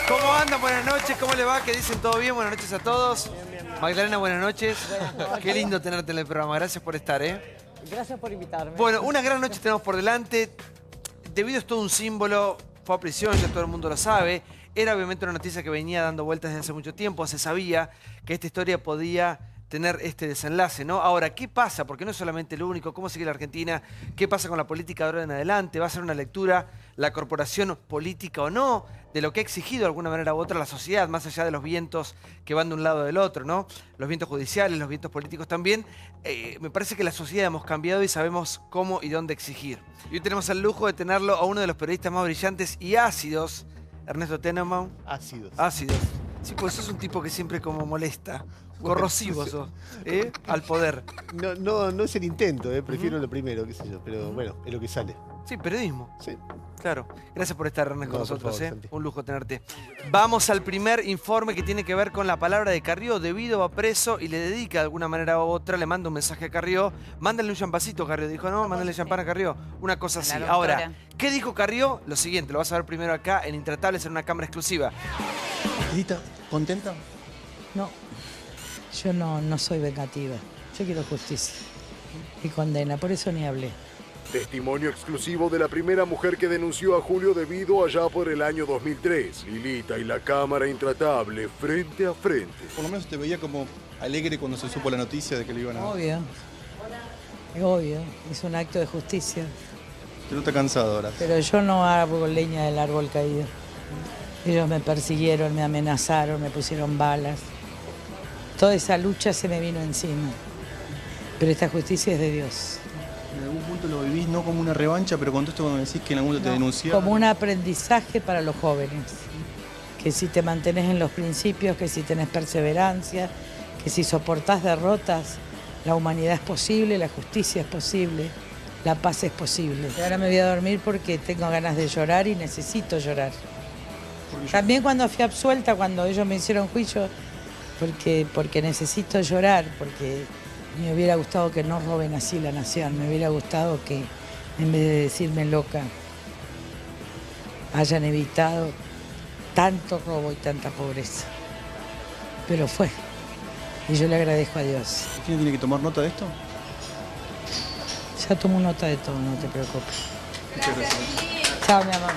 ¿Cómo andan? Buenas noches, ¿cómo le va? ¿Qué dicen? ¿Todo bien? Buenas noches a todos. Magdalena, buenas noches. Qué lindo tenerte en el programa, gracias por estar, Gracias por invitarme. Bueno, una gran noche tenemos por delante. Debido es todo un símbolo, fue a prisión, ya todo el mundo lo sabe. Era obviamente una noticia que venía dando vueltas desde hace mucho tiempo. Se sabía que esta historia podía tener este desenlace, ¿no? Ahora, ¿qué pasa? Porque no es solamente lo único. ¿Cómo sigue la Argentina? ¿Qué pasa con la política de ahora en adelante? ¿Va a ser una lectura la corporación política o no de lo que ha exigido de alguna manera u otra la sociedad, más allá de los vientos que van de un lado o del otro, ¿no? Los vientos judiciales, los vientos políticos también. Me parece que la sociedad hemos cambiado y sabemos cómo y dónde exigir. Y hoy tenemos el lujo de tenerlo a uno de los periodistas más brillantes y ácidos, Ernesto Tenenbaum. Ácidos. Ácidos. Sí, pues sos un tipo que siempre como molesta. Corrosivo sos, al poder. No es el intento, prefiero lo primero, qué sé yo, pero bueno, es lo que sale. Sí, periodismo. Sí. Claro. Gracias por estar, Ernesto, con nosotros. Por favor, Un lujo tenerte. Vamos al primer informe que tiene que ver con la palabra de Carrió. Debido va preso y le dedica de alguna manera u otra, le manda un mensaje a Carrió. Mándale un champacito, Carrió. Dijo, no, mándale champán a Carrió. Una cosa así. Ahora, ¿qué dijo Carrió? Lo siguiente, lo vas a ver primero acá en Intratables, en una cámara exclusiva. Edita, ¿contenta? No, yo no soy vengativa. Yo quiero justicia y condena, por eso ni hablé. Testimonio exclusivo de la primera mujer que denunció a Julio Devido allá por el año 2003. Lilita y la cámara Intratable, frente a frente. Por lo menos te veía como alegre cuando se supo la noticia de que le iban a... Obvio, obvio, es un acto de justicia. Te nota cansado ahora. Pero yo no hago leña del árbol caído. Ellos me persiguieron, me amenazaron, me pusieron balas. Toda esa lucha se me vino encima. Pero esta justicia es de Dios. En algún punto lo vivís no como una revancha, pero con todo esto cuando decís que en algún momento te denunciaron... Como un aprendizaje para los jóvenes. Que si te mantenés en los principios, que si tenés perseverancia, que si soportás derrotas, la humanidad es posible, la justicia es posible, la paz es posible. Y ahora me voy a dormir porque tengo ganas de llorar y necesito llorar. También cuando fui absuelta, cuando ellos me hicieron juicio, porque necesito llorar, porque me hubiera gustado que no roben así la nación, me hubiera gustado que en vez de decirme loca, hayan evitado tanto robo y tanta pobreza. Pero fue, y yo le agradezco a Dios. ¿Quién tiene que tomar nota de esto? Ya tomo nota de todo, no te preocupes. Muchas gracias. Chao, mi amor.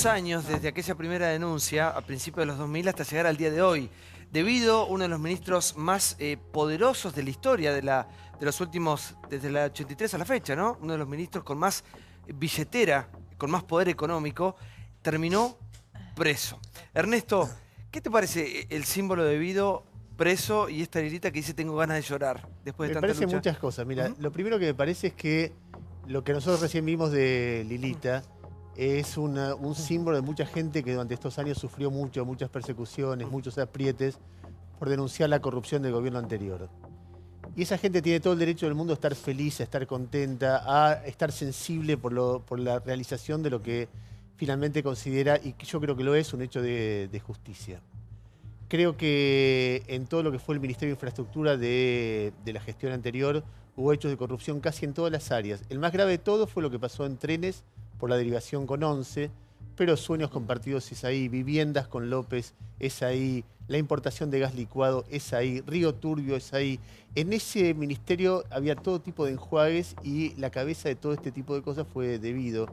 Años desde aquella primera denuncia a principios de los 2000 hasta llegar al día de hoy. Debido a uno de los ministros más poderosos de la historia de los últimos, desde la 83 a la fecha, ¿no? Uno de los ministros con más billetera, con más poder económico, terminó preso. Ernesto, ¿qué te parece el símbolo de Devido preso y esta Lilita que dice tengo ganas de llorar después de tanta lucha? Me parecen muchas cosas. Mira, lo primero que me parece es que lo que nosotros recién vimos de Lilita es un símbolo de mucha gente que durante estos años sufrió muchas persecuciones, muchos aprietes por denunciar la corrupción del gobierno anterior. Y esa gente tiene todo el derecho del mundo a estar feliz, a estar contenta, a estar sensible por la realización de lo que finalmente considera, y yo creo que lo es, un hecho de justicia. Creo que en todo lo que fue el Ministerio de Infraestructura de la gestión anterior hubo hechos de corrupción casi en todas las áreas. El más grave de todo fue lo que pasó en trenes por la derivación con 11, pero Sueños Compartidos es ahí, Viviendas con López es ahí, la importación de gas licuado es ahí, Río Turbio es ahí. En ese ministerio había todo tipo de enjuagues y la cabeza de todo este tipo de cosas fue Devido.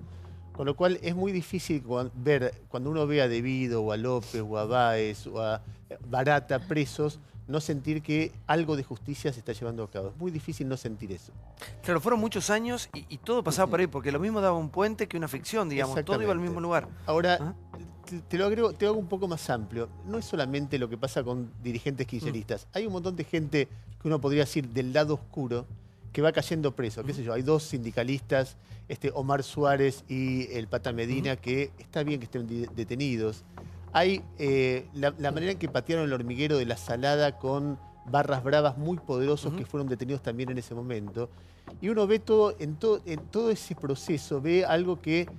Con lo cual es muy difícil ver, cuando uno ve a Devido o a López o a Báez o a Barata presos, no sentir que algo de justicia se está llevando a cabo. Es muy difícil no sentir eso. Claro, fueron muchos años y todo pasaba por ahí, porque lo mismo daba un puente que una ficción, digamos. Todo iba al mismo lugar. Ahora, te lo agrego, te hago un poco más amplio. No es solamente lo que pasa con dirigentes kirchneristas. Hay un montón de gente que uno podría decir del lado oscuro que va cayendo preso. ¿Qué sé yo? Hay dos sindicalistas, Omar Suárez y el Pata Medina, que está bien que estén detenidos. Hay la manera en que patearon el hormiguero de La Salada con barras bravas muy poderosos que fueron detenidos también en ese momento. Y uno ve en todo ese proceso, ve algo que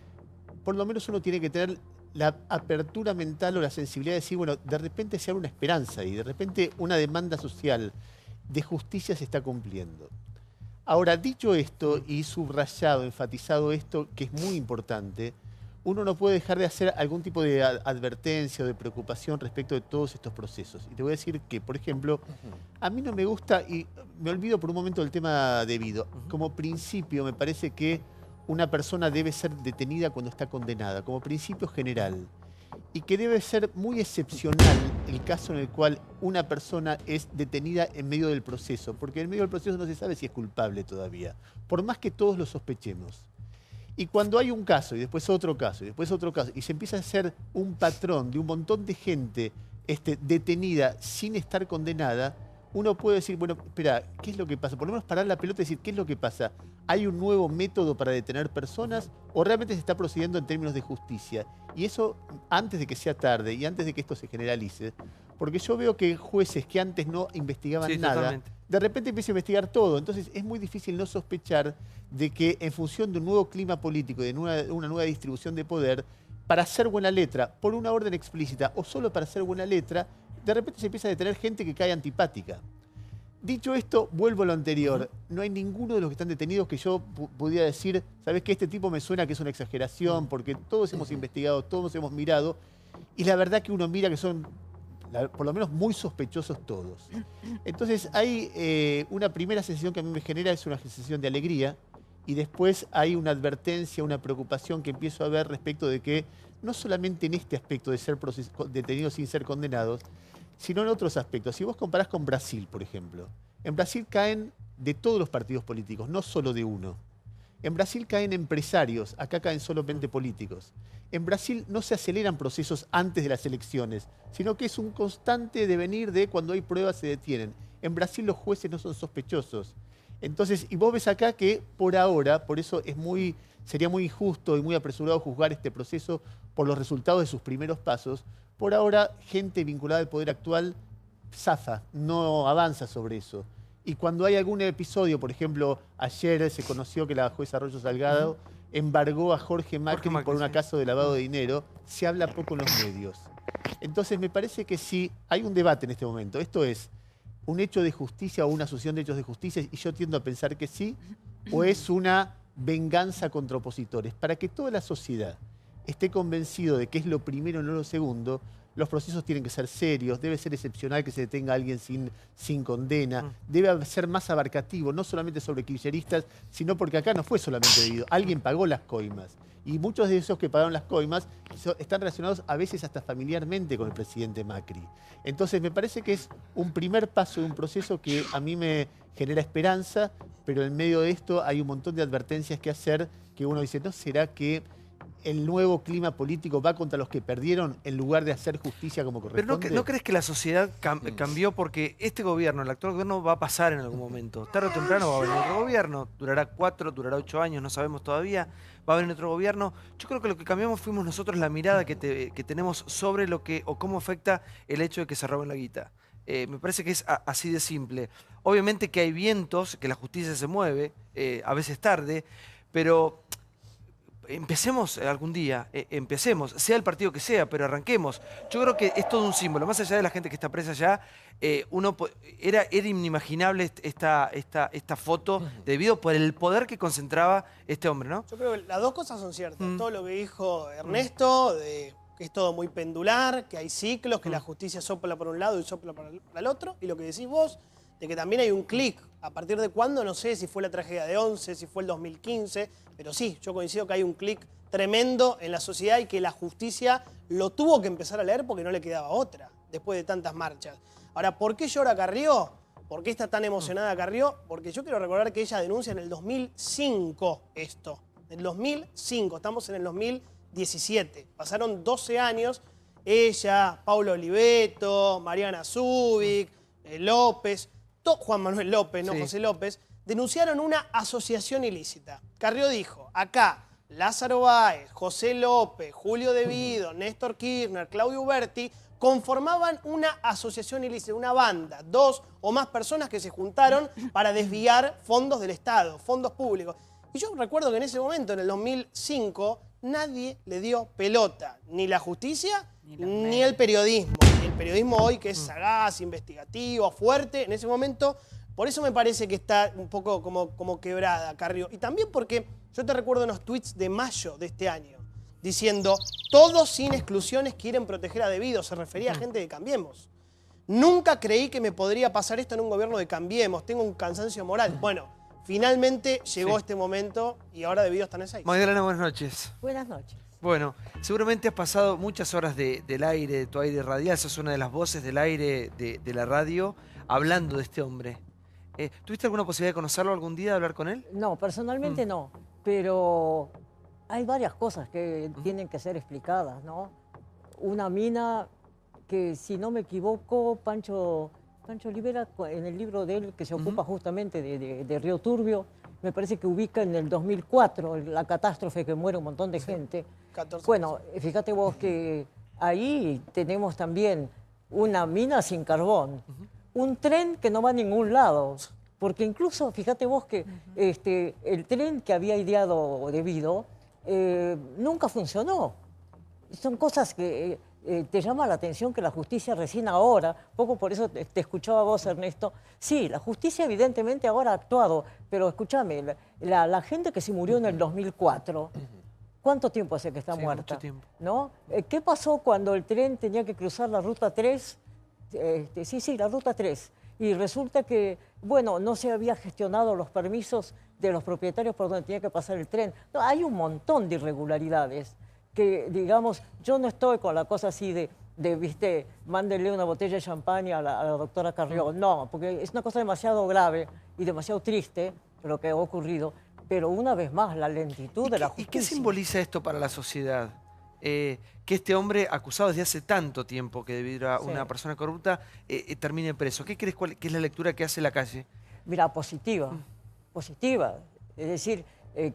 por lo menos uno tiene que tener la apertura mental o la sensibilidad de decir, bueno, de repente se abre una esperanza y de repente una demanda social de justicia se está cumpliendo. Ahora, dicho esto y subrayado, enfatizado esto, que es muy importante, uno no puede dejar de hacer algún tipo de advertencia o de preocupación respecto de todos estos procesos. Y te voy a decir que, por ejemplo, a mí no me gusta, y me olvido por un momento del tema debido. Como principio, me parece que una persona debe ser detenida cuando está condenada, como principio general. Y que debe ser muy excepcional el caso en el cual una persona es detenida en medio del proceso, porque en medio del proceso no se sabe si es culpable todavía, por más que todos lo sospechemos. Y cuando hay un caso, y después otro caso, y después otro caso, y se empieza a hacer un patrón de un montón de gente detenida sin estar condenada, uno puede decir, bueno, espera, ¿qué es lo que pasa? Por lo menos parar la pelota y decir, ¿qué es lo que pasa? ¿Hay un nuevo método para detener personas o realmente se está procediendo en términos de justicia? Y eso antes de que sea tarde y antes de que esto se generalice, porque yo veo que jueces que antes no investigaban nada, totalmente. de repente empiezan a investigar todo. Entonces es muy difícil no sospechar de que en función de un nuevo clima político y de una nueva distribución de poder, para hacer buena letra, por una orden explícita o solo para hacer buena letra, de repente se empieza a detener gente que cae antipática. Dicho esto, vuelvo a lo anterior. No hay ninguno de los que están detenidos que yo pudiera decir, ¿sabes qué? Este tipo me suena que es una exageración, porque todos hemos investigado, todos hemos mirado, y la verdad que uno mira que son, por lo menos, muy sospechosos todos. Entonces hay una primera sensación que a mí me genera, es una sensación de alegría, y después hay una advertencia, una preocupación que empiezo a ver respecto de que no solamente en este aspecto de ser detenidos sin ser condenados, sino en otros aspectos. Si vos comparás con Brasil, por ejemplo, en Brasil caen de todos los partidos políticos, no solo de uno. En Brasil caen empresarios, acá caen solamente políticos. En Brasil no se aceleran procesos antes de las elecciones, sino que es un constante devenir de cuando hay pruebas se detienen. En Brasil los jueces no son sospechosos. Entonces, y vos ves acá que por ahora, por eso sería muy injusto y muy apresurado juzgar este proceso por los resultados de sus primeros pasos. Por ahora, gente vinculada al poder actual zafa, no avanza sobre eso. Y cuando hay algún episodio, por ejemplo, ayer se conoció que la jueza Arroyo Salgado embargó a Jorge Macri por un caso de lavado de dinero, se habla poco en los medios. Entonces, me parece que sí, hay un debate en este momento. Esto es un hecho de justicia o una sucesión de hechos de justicia, y yo tiendo a pensar que sí, o es una venganza contra opositores. Para que toda la sociedad esté convencido de que es lo primero, no lo segundo, los procesos tienen que ser serios, debe ser excepcional que se detenga a alguien sin condena, debe ser más abarcativo, no solamente sobre kirchneristas, sino porque acá no fue solamente debido, alguien pagó las coimas. Y muchos de esos que pagaron las coimas están relacionados a veces hasta familiarmente con el presidente Macri. Entonces me parece que es un primer paso de un proceso que a mí me genera esperanza, pero en medio de esto hay un montón de advertencias que hacer, que uno dice, ¿no será que el nuevo clima político va contra los que perdieron en lugar de hacer justicia como corresponde? Pero ¿no crees que la sociedad cambió? Porque este gobierno, el actual gobierno, va a pasar en algún momento. Tarde o temprano va a venir otro gobierno. Durará 4, durará 8 años, no sabemos todavía. Va a venir otro gobierno. Yo creo que lo que cambiamos fuimos nosotros la mirada que tenemos sobre lo que o cómo afecta el hecho de que se roben la guita. Me parece que es así de simple. Obviamente que hay vientos, que la justicia se mueve, a veces tarde, pero empecemos algún día, empecemos, sea el partido que sea, pero arranquemos. Yo creo que es todo un símbolo, más allá de la gente que está presa allá, era inimaginable esta foto debido por el poder que concentraba este hombre, ¿no? Yo creo que las dos cosas son ciertas. Todo lo que dijo Ernesto, que es todo muy pendular, que hay ciclos, que la justicia sopla por un lado y sopla para el otro, y lo que decís vos, de que también hay un clic. ¿A partir de cuándo? No sé si fue la tragedia de 11, si fue el 2015, pero sí, yo coincido que hay un clic tremendo en la sociedad y que la justicia lo tuvo que empezar a leer porque no le quedaba otra, después de tantas marchas. Ahora, ¿por qué llora Carrió? ¿Por qué está tan emocionada Carrió? Porque yo quiero recordar que ella denuncia en el 2005 esto. En el 2005, estamos en el 2017. Pasaron 12 años, ella, Paulo Oliveto, Mariana Zubik, López, Juan Manuel López, no José López, denunciaron una asociación ilícita. Carrió dijo, acá, Lázaro Báez, José López, Julio Devido, Néstor Kirchner, Claudio Uberti, conformaban una asociación ilícita, una banda, 2 o más personas que se juntaron para desviar fondos del Estado, fondos públicos. Y yo recuerdo que en ese momento, en el 2005, nadie le dio pelota, ni la justicia, ni el periodismo. Y el periodismo hoy, que es sagaz, investigativo, fuerte, en ese momento Por eso me parece que está un poco como quebrada, Carrió. Y también porque yo te recuerdo unos tweets de mayo de este año, diciendo, todos sin exclusiones quieren proteger a Devido. Se refería a gente de Cambiemos. Nunca creí que me podría pasar esto en un gobierno de Cambiemos. Tengo un cansancio moral. Bueno, finalmente llegó este momento y ahora Devido está en ese. Magdalena, buenas noches. Buenas noches. Bueno, seguramente has pasado muchas horas del aire, de tu aire radial, sos una de las voces del aire de la radio, hablando de este hombre. ¿Tuviste alguna posibilidad de conocerlo algún día, de hablar con él? No, personalmente no, pero hay varias cosas que tienen que ser explicadas, ¿no? Una mina que, si no me equivoco, Pancho Olivera, en el libro de él, que se ocupa justamente de Río Turbio, me parece que ubica en el 2004 la catástrofe que muere un montón de gente. 14 Bueno, fíjate vos que ahí tenemos también una mina sin carbón, un tren que no va a ningún lado, porque incluso, fíjate vos que el tren que había ideado Devido nunca funcionó. Son cosas que te llama la atención que la justicia recién ahora, poco por eso te escuchaba vos, Ernesto. Sí, la justicia evidentemente ahora ha actuado, pero escúchame, la gente que se murió en el 2004, ¿cuánto tiempo hace que está muerta? Mucho tiempo. ¿No? ¿Qué pasó cuando el tren tenía que cruzar la ruta 3? Sí, la ruta 3. Y resulta que, bueno, no se había gestionado los permisos de los propietarios por donde tenía que pasar el tren. No, hay un montón de irregularidades que, digamos, yo no estoy con la cosa así viste, mándenle una botella de champaña a la doctora Carrió. No, porque es una cosa demasiado grave y demasiado triste lo que ha ocurrido. Pero una vez más, la lentitud de la justicia. ¿Y qué simboliza esto para la sociedad? Que este hombre, acusado desde hace tanto tiempo que debido a una persona corrupta, termine preso. ¿Qué crees que es la lectura que hace la calle? Mira, positiva, positiva. Es decir,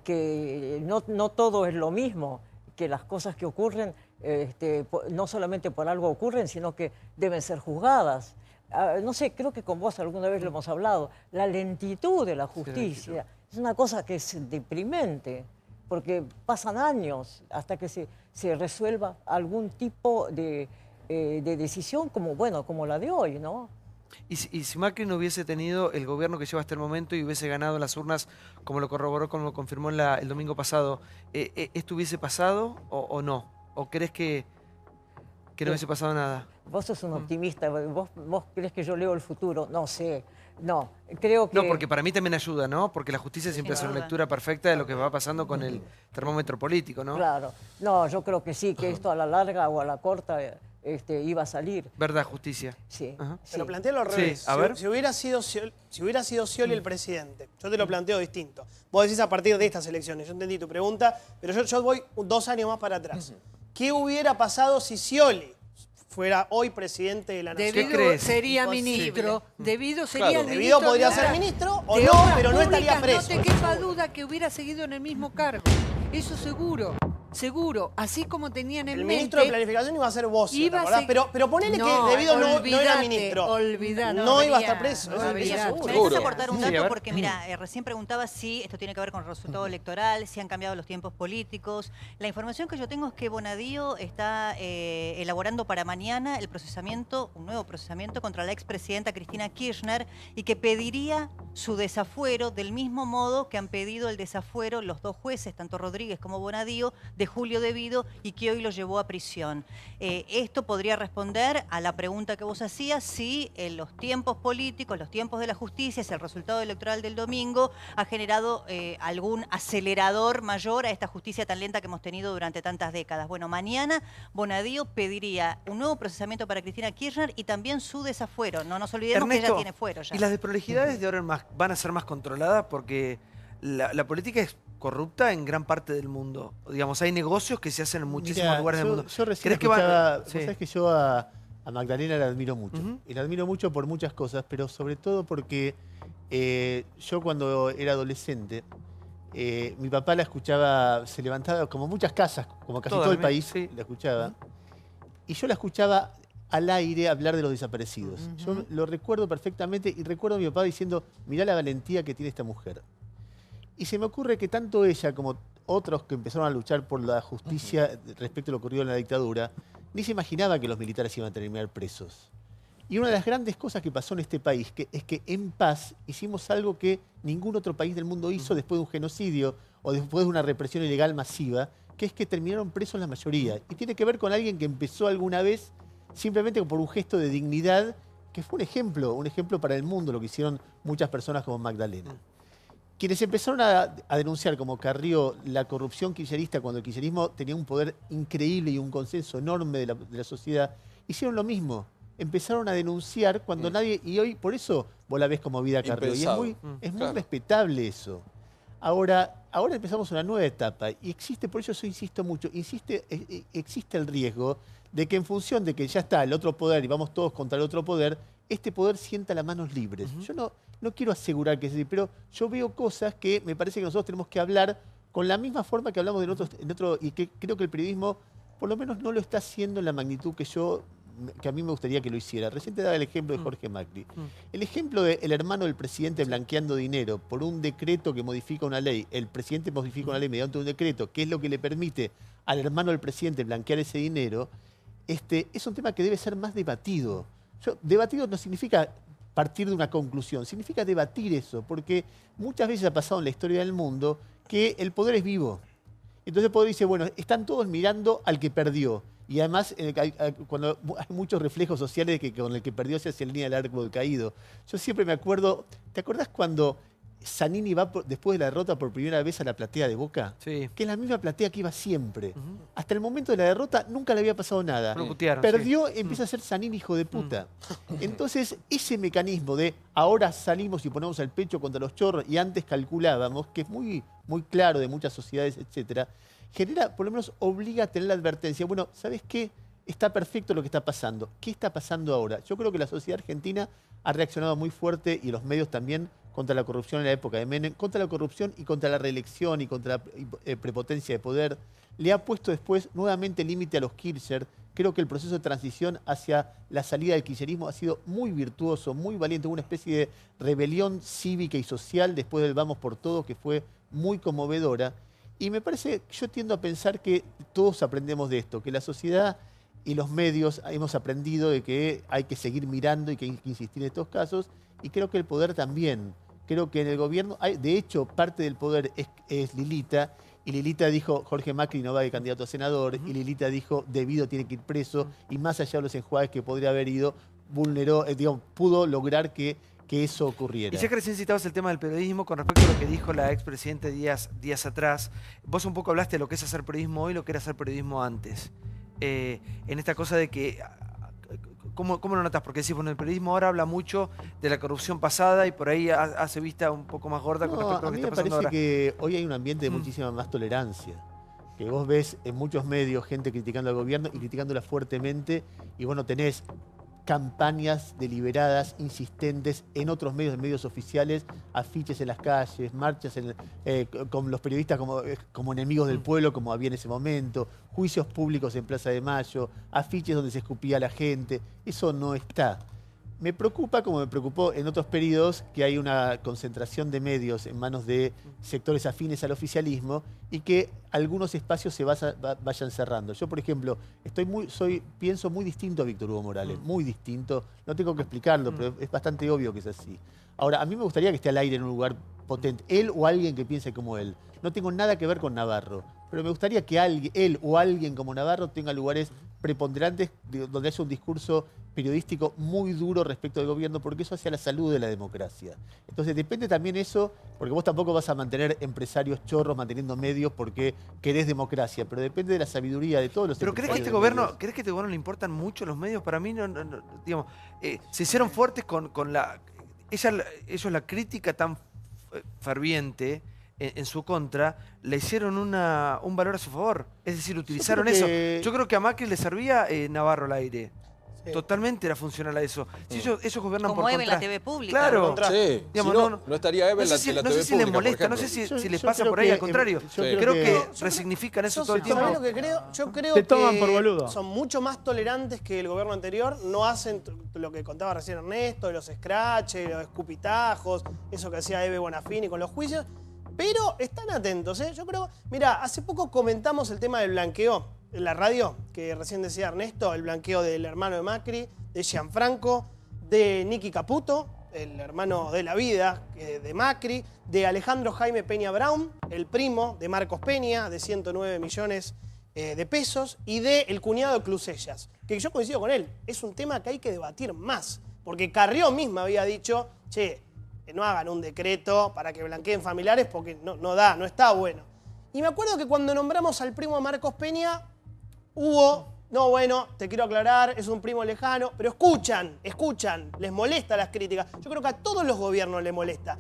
que no todo es lo mismo, que las cosas que ocurren, no solamente por algo ocurren, sino que deben ser juzgadas. No sé, creo que con vos alguna vez lo hemos hablado. La lentitud de la justicia es una cosa que es deprimente, porque pasan años hasta que se resuelva algún tipo de decisión como la de hoy, ¿no? Y si Macri no hubiese tenido el gobierno que lleva hasta el momento y hubiese ganado en las urnas, como lo corroboró, como lo confirmó el domingo pasado, ¿esto hubiese pasado o no? ¿O crees que no hubiese pasado nada? Vos sos un optimista, vos crees que yo leo el futuro, no sé. No, creo que... No, porque para mí también ayuda, ¿no? Porque la justicia siempre hace una lectura perfecta de lo que va pasando con el termómetro político, ¿no? Claro. No, yo creo que sí, que esto a la larga o a la corta iba a salir. ¿Verdad, justicia? Sí. Pero plantealo al revés. Sí, a ver. Si hubiera sido Scioli el presidente, yo te lo planteo distinto. Vos decís a partir de estas elecciones, yo entendí tu pregunta, pero yo voy 2 años más para atrás. ¿Qué hubiera pasado si Scioli fuera hoy presidente de la Nación? ¿Qué crees? Sería ministro. Devido sería el ministro. Devido podría ser ministro o no, pero no estaría preso. No te quepa duda que hubiera seguido en el mismo cargo. Eso seguro. Seguro, así como tenían en mente... El ministro de Planificación iba a ser vos, ¿te acordás? Pero ponele que No, Devido no era olvídate, ministro. olvídate. No iba a estar preso, eso olvídate. seguro. Me dejas aportar un Sí, a dato ver. porque, mira, recién preguntaba si esto tiene que ver con el resultado electoral, si han cambiado los tiempos políticos. La información que yo tengo es que Bonadío está elaborando para mañana el procesamiento, un nuevo procesamiento contra la expresidenta Cristina Kirchner y que pediría su desafuero del mismo modo que han pedido el desafuero los 2 jueces, tanto Rodríguez como Bonadío, de Julio Devido y que hoy lo llevó a prisión. Esto podría responder a la pregunta que vos hacías, si los tiempos políticos, los tiempos de la justicia, si el resultado electoral del domingo ha generado algún acelerador mayor a esta justicia tan lenta que hemos tenido durante tantas décadas. Bueno, mañana Bonadío pediría un nuevo procesamiento para Cristina Kirchner y también su desafuero. No nos olvidemos que ella tiene fuero ya. ¿Y las desprolijidades de ahora en más van a ser más controladas? Porque la política es corrupta en gran parte del mundo. Digamos, hay negocios que se hacen en muchísimos Mirá, lugares del mundo. Yo recién ¿Crees que van- escuchaba, vos Sí. sabés que yo a Magdalena la admiro mucho. Y la admiro mucho por muchas cosas, pero sobre todo porque yo cuando era adolescente, mi papá la escuchaba, se levantaba como muchas casas, como casi todo el país, sí. la escuchaba. Y yo la escuchaba al aire hablar de los desaparecidos. Yo lo recuerdo perfectamente y recuerdo a mi papá diciendo, mirá la valentía que tiene esta mujer. Y se me ocurre que tanto ella como otros que empezaron a luchar por la justicia respecto a lo ocurrido en la dictadura, ni se imaginaba que los militares iban a terminar presos. Y una de las grandes cosas que pasó en este país es que en paz hicimos algo que ningún otro país del mundo hizo después de un genocidio o después de una represión ilegal masiva, que es que terminaron presos la mayoría. Y tiene que ver con alguien que empezó alguna vez simplemente por un gesto de dignidad, que fue un ejemplo para el mundo, lo que hicieron muchas personas como Magdalena. Quienes empezaron a denunciar como Carrió la corrupción kirchnerista cuando el kirchnerismo tenía un poder increíble y un consenso enorme de la sociedad, hicieron lo mismo. Empezaron a denunciar cuando nadie... Y hoy, por eso, vos la ves como Vida Carrió. Y es muy respetable eso. Ahora empezamos una nueva etapa. Y existe, por eso yo insisto mucho, existe el riesgo de que en función de que ya está el otro poder y vamos todos contra el otro poder, este poder sienta las manos libres. Yo no quiero asegurar que es así, pero yo veo cosas que me parece que nosotros tenemos que hablar con la misma forma que hablamos en otro y que creo que el periodismo por lo menos no lo está haciendo en la magnitud que a mí me gustaría que lo hiciera. Recién te daba el ejemplo de Jorge Macri. El ejemplo del hermano del presidente blanqueando dinero por un decreto que modifica una ley. El presidente modifica una ley mediante un decreto, que es lo que le permite al hermano del presidente blanquear ese dinero. Es un tema que debe ser más debatido. Debatido no significa partir de una conclusión, significa debatir eso, porque muchas veces ha pasado en la historia del mundo que el poder es vivo. Entonces el poder dice, bueno, están todos mirando al que perdió. Y además, cuando hay muchos reflejos sociales de que con el que perdió se hace el línea del árbol caído. Yo siempre me acuerdo, ¿te acordás cuando Zanini va después de la derrota por primera vez a la platea de Boca? Sí. Que es la misma platea que iba siempre. Hasta el momento de la derrota nunca le había pasado nada. Putearon, perdió, empieza a ser Zanini hijo de puta. Entonces, ese mecanismo de ahora salimos y ponemos el pecho contra los chorros y antes calculábamos, que es muy, muy claro de muchas sociedades, etcétera, genera, por lo menos obliga a tener la advertencia. Bueno, ¿sabes qué? Está perfecto lo que está pasando. ¿Qué está pasando ahora? Yo creo que la sociedad argentina ha reaccionado muy fuerte y los medios también contra la corrupción en la época de Menem, contra la corrupción y contra la reelección y contra la prepotencia de poder. Le ha puesto después nuevamente límite a los Kirchner. Creo que el proceso de transición hacia la salida del kirchnerismo ha sido muy virtuoso, muy valiente, una especie de rebelión cívica y social después del Vamos por Todo, que fue muy conmovedora. Y me parece, yo tiendo a pensar que todos aprendemos de esto, que la sociedad y los medios hemos aprendido de que hay que seguir mirando y que hay que insistir en estos casos, y creo que el poder también. Creo que en el gobierno, de hecho, parte del poder es Lilita, y Lilita dijo, Jorge Macri no va de candidato a senador, y Lilita dijo, Debido tiene que ir preso, y más allá de los enjuagues que podría haber ido, pudo lograr que eso ocurriera. Y ya que recién citabas el tema del periodismo, con respecto a lo que dijo la expresidente días atrás, vos un poco hablaste de lo que es hacer periodismo hoy y lo que era hacer periodismo antes. En esta cosa de que... ¿Cómo lo notas? Porque decís, bueno, el periodismo ahora habla mucho de la corrupción pasada y por ahí hace vista un poco más gorda con respecto a lo que está pasando ahora. A mí me parece que hoy hay un ambiente de muchísima más tolerancia. Que vos ves en muchos medios gente criticando al gobierno y criticándola fuertemente, y bueno, tenés campañas deliberadas, insistentes en otros medios oficiales, afiches en las calles, marchas con los periodistas como enemigos del pueblo, como había en ese momento, juicios públicos en Plaza de Mayo, afiches donde se escupía a la gente. Eso no está. Me preocupa, como me preocupó en otros periodos, que hay una concentración de medios en manos de sectores afines al oficialismo y que algunos espacios se vayan cerrando. Yo, por ejemplo, pienso muy distinto a Víctor Hugo Morales, muy distinto. No tengo que explicarlo, pero es bastante obvio que es así. Ahora, a mí me gustaría que esté al aire en un lugar potente, él o alguien que piense como él. No tengo nada que ver con Navarro, pero me gustaría que él o alguien como Navarro tenga lugares preponderantes donde haya un discurso periodístico muy duro respecto del gobierno, porque eso hace a la salud de la democracia. Entonces depende también eso, porque vos tampoco vas a mantener empresarios chorros manteniendo medios porque querés democracia, pero depende de la sabiduría de todos los ¿Pero crees que ¿crees que este gobierno le importan mucho los medios? Para mí, digamos, se hicieron fuertes con ellos la crítica tan ferviente en su contra, le hicieron un valor a su favor. Es decir, utilizaron eso. Yo creo que a Macri le servía Navarro al aire. Sí. Totalmente era funcional a eso. Si ellos gobiernan como por Eve en la TV pública. Claro. Sí. Digamos, no estaría Eve en la TV pública. No sé si les molesta, no sé si les pasa por ahí, al contrario. Creo que resignifican eso todo el tiempo. ¿Sabés lo que creo? Yo creo Te toman por boludo. Son mucho más tolerantes que el gobierno anterior. No hacen lo que contaba recién Ernesto, los scratches, los escupitajos, eso que hacía Eve Bonafini con los juicios. Pero están atentos, ¿eh? Yo creo... Mirá, hace poco comentamos el tema del blanqueo en la radio, que recién decía Ernesto, el blanqueo del hermano de Macri, de Gianfranco. de Nicky Caputo, el hermano de la vida de Macri, de Alejandro Jaime Peña Brown, el primo de Marcos Peña, de 109 millones de pesos, y de el cuñado de Clusellas, que yo coincido con él, es un tema que hay que debatir más, porque Carrió misma había dicho, che, no hagan un decreto para que blanqueen familiares porque no está bueno. Y me acuerdo que cuando nombramos al primo Marcos Peña, hubo, no, bueno, te quiero aclarar, es un primo lejano, pero escuchan, les molesta las críticas. Yo creo que a todos los gobiernos les molesta.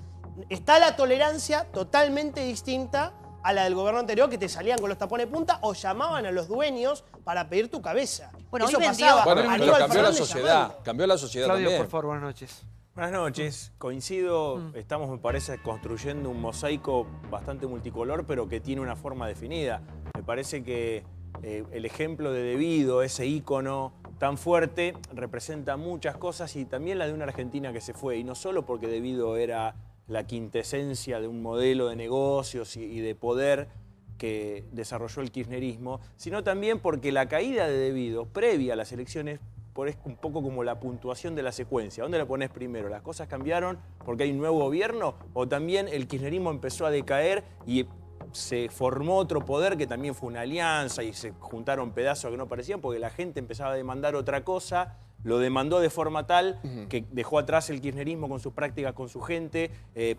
Está la tolerancia totalmente distinta a la del gobierno anterior, que te salían con los tapones de punta o llamaban a los dueños para pedir tu cabeza. Bueno, eso hoy pasaba. Bueno, pero Aníbal cambió la Fernández sociedad. llamando. Cambió la sociedad Claudio, también. por favor, buenas noches. Buenas noches, coincido, estamos me parece construyendo un mosaico bastante multicolor pero que tiene una forma definida. Me parece que el ejemplo de Devido, ese ícono tan fuerte, representa muchas cosas y también la de una Argentina que se fue, y no solo porque Devido era la quintesencia de un modelo de negocios y de poder que desarrolló el kirchnerismo, sino también porque la caída de Devido, previa a las elecciones, es un poco como la puntuación de la secuencia. ¿Dónde la pones primero? ¿Las cosas cambiaron porque hay un nuevo gobierno? ¿O también el kirchnerismo empezó a decaer y se formó otro poder que también fue una alianza y se juntaron pedazos que no parecían porque la gente empezaba a demandar otra cosa? Lo demandó de forma tal que dejó atrás el kirchnerismo con sus prácticas, con su gente,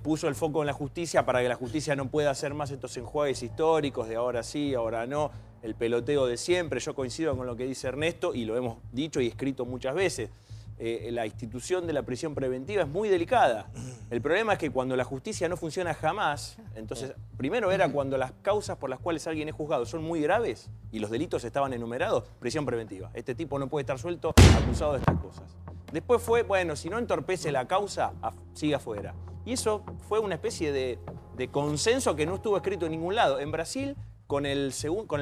puso el foco en la justicia para que la justicia no pueda hacer más estos enjuagues históricos de ahora sí, ahora no, el peloteo de siempre. Yo coincido con lo que dice Ernesto y lo hemos dicho y escrito muchas veces. La institución de la prisión preventiva es muy delicada. El problema es que cuando la justicia no funciona jamás, entonces, primero era cuando las causas por las cuales alguien es juzgado son muy graves y los delitos estaban enumerados, prisión preventiva. Este tipo no puede estar suelto acusado de estas cosas. Después fue, bueno, si no entorpece la causa, sigue afuera. Y eso fue una especie de consenso que no estuvo escrito en ningún lado. En Brasil, con el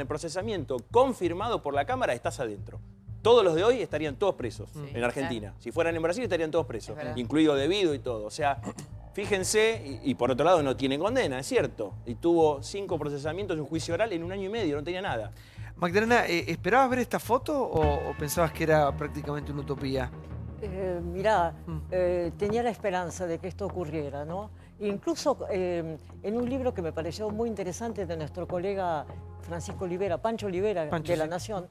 procesamiento confirmado por la Cámara, estás adentro. Todos los de hoy estarían todos presos en Argentina. Si fueran en Brasil estarían todos presos, incluido Devido y todo. O sea, fíjense, y por otro lado no tienen condena, es cierto. Y tuvo 5 procesamientos y un juicio oral en 1 año y medio, no tenía nada. Magdalena, ¿esperabas ver esta foto o pensabas que era prácticamente una utopía? Mirá, tenía la esperanza de que esto ocurriera, ¿no? Incluso en un libro que me pareció muy interesante de nuestro colega Francisco Olivera, Pancho Olivera, de La Nación,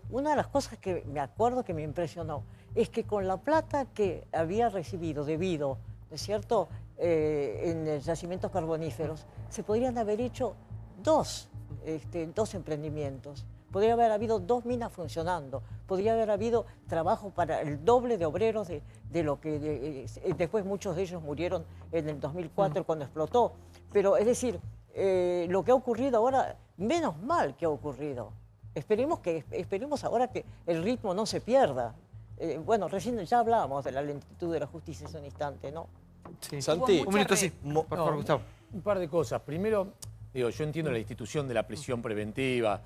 una de las cosas que me acuerdo que me impresionó es que con la plata que había recibido Devido, ¿no es cierto?, en yacimientos carboníferos, se podrían haber hecho dos emprendimientos. Podría haber habido 2 minas funcionando, podría haber habido trabajo para el doble de obreros de lo que después muchos de ellos murieron en el 2004 cuando explotó. Pero es decir, lo que ha ocurrido ahora, menos mal que ha ocurrido. Esperemos ahora que el ritmo no se pierda. Bueno, recién ya hablábamos de la lentitud de la justicia hace un instante, ¿no? Sí. Santi, un minuto sí. Por favor, Gustavo. Un par de cosas. Primero, digo, yo entiendo la institución de la prisión preventiva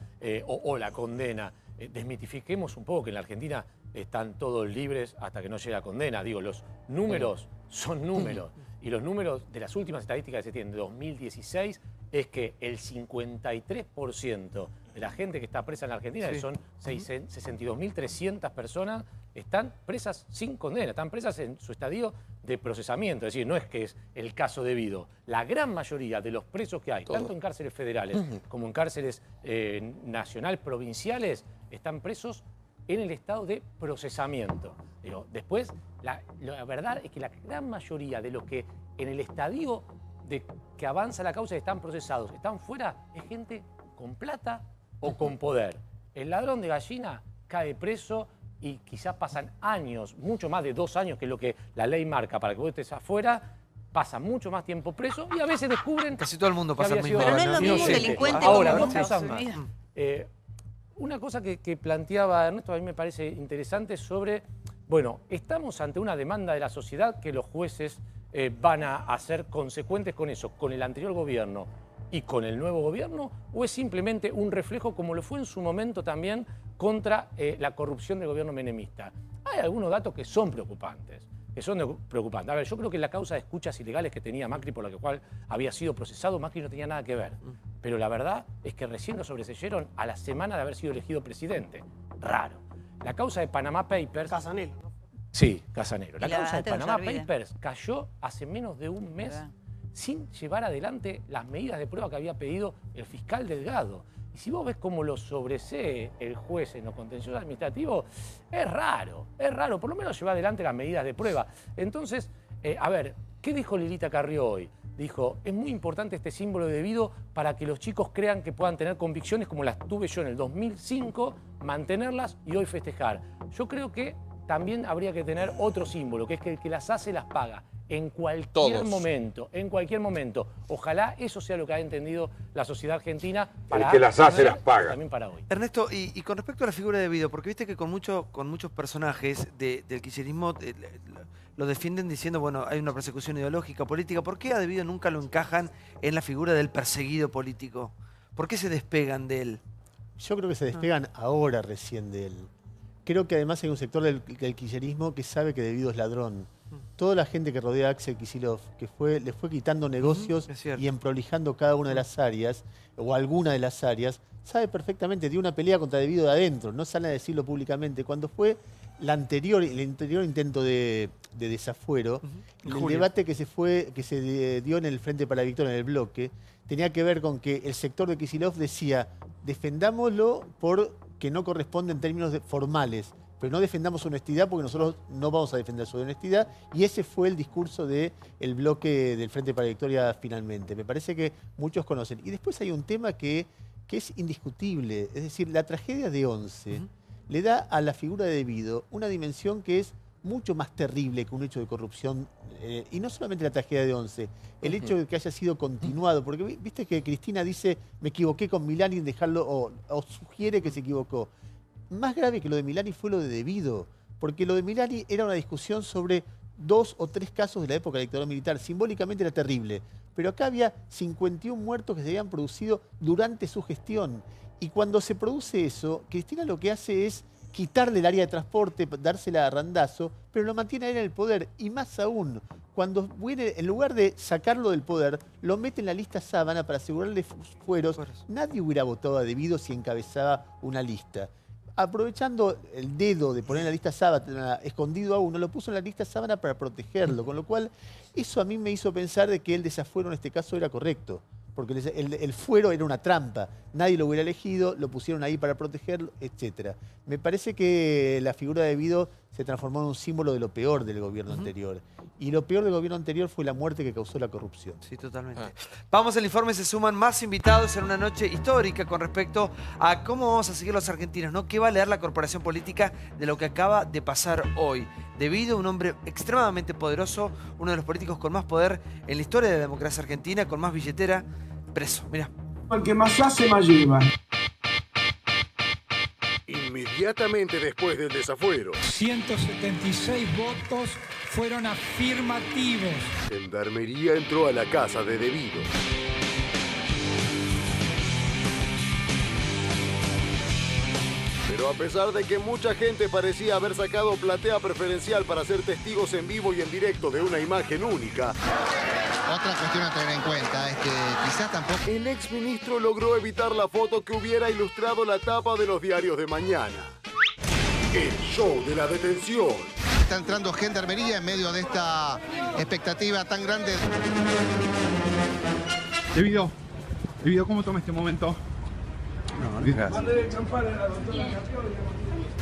o la condena. Desmitifiquemos un poco que en la Argentina están todos libres hasta que no llega condena. Digo, los números son números. Y los números de las últimas estadísticas que se tienen de 2016 es que el 53% de la gente que está presa en la Argentina, que son 62.300 personas, están presas sin condena, están presas en su estadio de procesamiento. Es decir, no es que es el caso Devido. La gran mayoría de los presos que hay, tanto en cárceles federales como en cárceles nacional, provinciales, están presos en el estado de procesamiento. Digo, después, la verdad es que la gran mayoría de los que en el estadio de que avanza la causa y están procesados, están fuera, es gente con plata o con poder. El ladrón de gallina cae preso y quizás pasan años, mucho más de 2 años, que es lo que la ley marca para que vos estés afuera, pasa mucho más tiempo preso y a veces descubren... Casi todo el mundo pasa el mismo. Pero no es lo mismo un delincuente Ahora, como 2 cosas más. Una cosa que planteaba Ernesto a mí me parece interesante sobre, bueno, estamos ante una demanda de la sociedad que los jueces van a ser consecuentes con eso, con el anterior gobierno y con el nuevo gobierno, o es simplemente un reflejo, como lo fue en su momento también, contra la corrupción del gobierno menemista. Hay algunos datos que son preocupantes. A ver, yo creo que la causa de escuchas ilegales que tenía Macri, por la cual había sido procesado, Macri no tenía nada que ver. Pero la verdad es que recién lo sobreseyeron a la semana de haber sido elegido presidente. Raro. La causa de Panama Papers... Casanelo, ¿no? Sí, Casanero. La Y la causa de antes no se Panama olvide. Papers cayó hace menos de un mes ¿Verdad? sin llevar adelante las medidas de prueba que había pedido el fiscal Delgado. Y si vos ves cómo lo sobresee el juez en los contenciosos administrativos, es raro, por lo menos llevar adelante las medidas de prueba. Entonces, a ver, ¿qué dijo Lilita Carrió hoy? Dijo, es muy importante este símbolo de debido para que los chicos crean que puedan tener convicciones como las tuve yo en el 2005, mantenerlas y hoy festejar. Yo creo que también habría que tener otro símbolo, que es que el que las hace las paga. En cualquier momento. Ojalá eso sea lo que ha entendido la sociedad argentina para el que las hace las paga. También para hoy. Ernesto, y con respecto a la figura de Devido, porque viste que con muchos personajes del kirchnerismo lo defienden diciendo, bueno, hay una persecución ideológica, política. ¿Por qué a Devido nunca lo encajan en la figura del perseguido político? ¿Por qué se despegan de él? Yo creo que se despegan ahora recién de él. Creo que además hay un sector del kirchnerismo que sabe que Devido es ladrón. Toda la gente que rodea a Axel Kicillof, que le fue quitando negocios y emprolijando cada una de las áreas, o alguna de las áreas, sabe perfectamente, dio una pelea contra Devido de adentro, no sale a decirlo públicamente. Cuando fue el anterior intento de desafuero, el debate que se dio en el Frente para la Victoria, en el bloque, tenía que ver con que el sector de Kicillof decía, defendámoslo porque no corresponde en términos formales, pero no defendamos su honestidad porque nosotros no vamos a defender su honestidad, y ese fue el discurso del bloque del Frente para la Victoria finalmente. Me parece que muchos conocen. Y después hay un tema que es indiscutible, es decir, la tragedia de Once le da a la figura de Devido una dimensión que es mucho más terrible que un hecho de corrupción, y no solamente la tragedia de Once, el hecho de que haya sido continuado, porque viste que Cristina dice, me equivoqué con Milani en dejarlo, o sugiere que se equivocó. Más grave que lo de Milani fue lo de Devido, porque lo de Milani era una discusión sobre 2 o 3 casos de la época de la dictadura militar. Simbólicamente era terrible, pero acá había 51 muertos que se habían producido durante su gestión. Y cuando se produce eso, Cristina lo que hace es quitarle el área de transporte, dársela a Randazzo, pero lo mantiene a él en el poder. Y más aún, cuando viene, en lugar de sacarlo del poder, lo mete en la lista sábana para asegurarle fueros. Nadie hubiera votado a Devido si encabezaba una lista. Aprovechando el dedo de poner en la lista sábana escondido a uno, lo puso en la lista sábana para protegerlo, con lo cual eso a mí me hizo pensar de que el desafuero en este caso era correcto, porque el fuero era una trampa, nadie lo hubiera elegido, lo pusieron ahí para protegerlo, etc. Me parece que la figura de Devido se transformó en un símbolo de lo peor del gobierno anterior. Y lo peor del gobierno anterior fue la muerte que causó la corrupción. Sí, totalmente. Vamos al informe, se suman más invitados en una noche histórica con respecto a cómo vamos a seguir los argentinos, ¿no? ¿Qué va a leer la corporación política de lo que acaba de pasar hoy? Devido, un hombre extremadamente poderoso, uno de los políticos con más poder en la historia de la democracia argentina, con más billetera, preso. Mirá. El que más hace, más lleva. Inmediatamente después del desafuero, 176 votos fueron afirmativos. Gendarmería entró a la casa de Devido. Pero a pesar de que mucha gente parecía haber sacado platea preferencial para ser testigos en vivo y en directo de una imagen única, otra cuestión a tener en cuenta es que quizás tampoco... el exministro logró evitar la foto que hubiera ilustrado la tapa de los diarios de mañana. El show de la detención. Está entrando Gendarmería en medio de esta expectativa tan grande. Devido, ¿cómo toma este momento?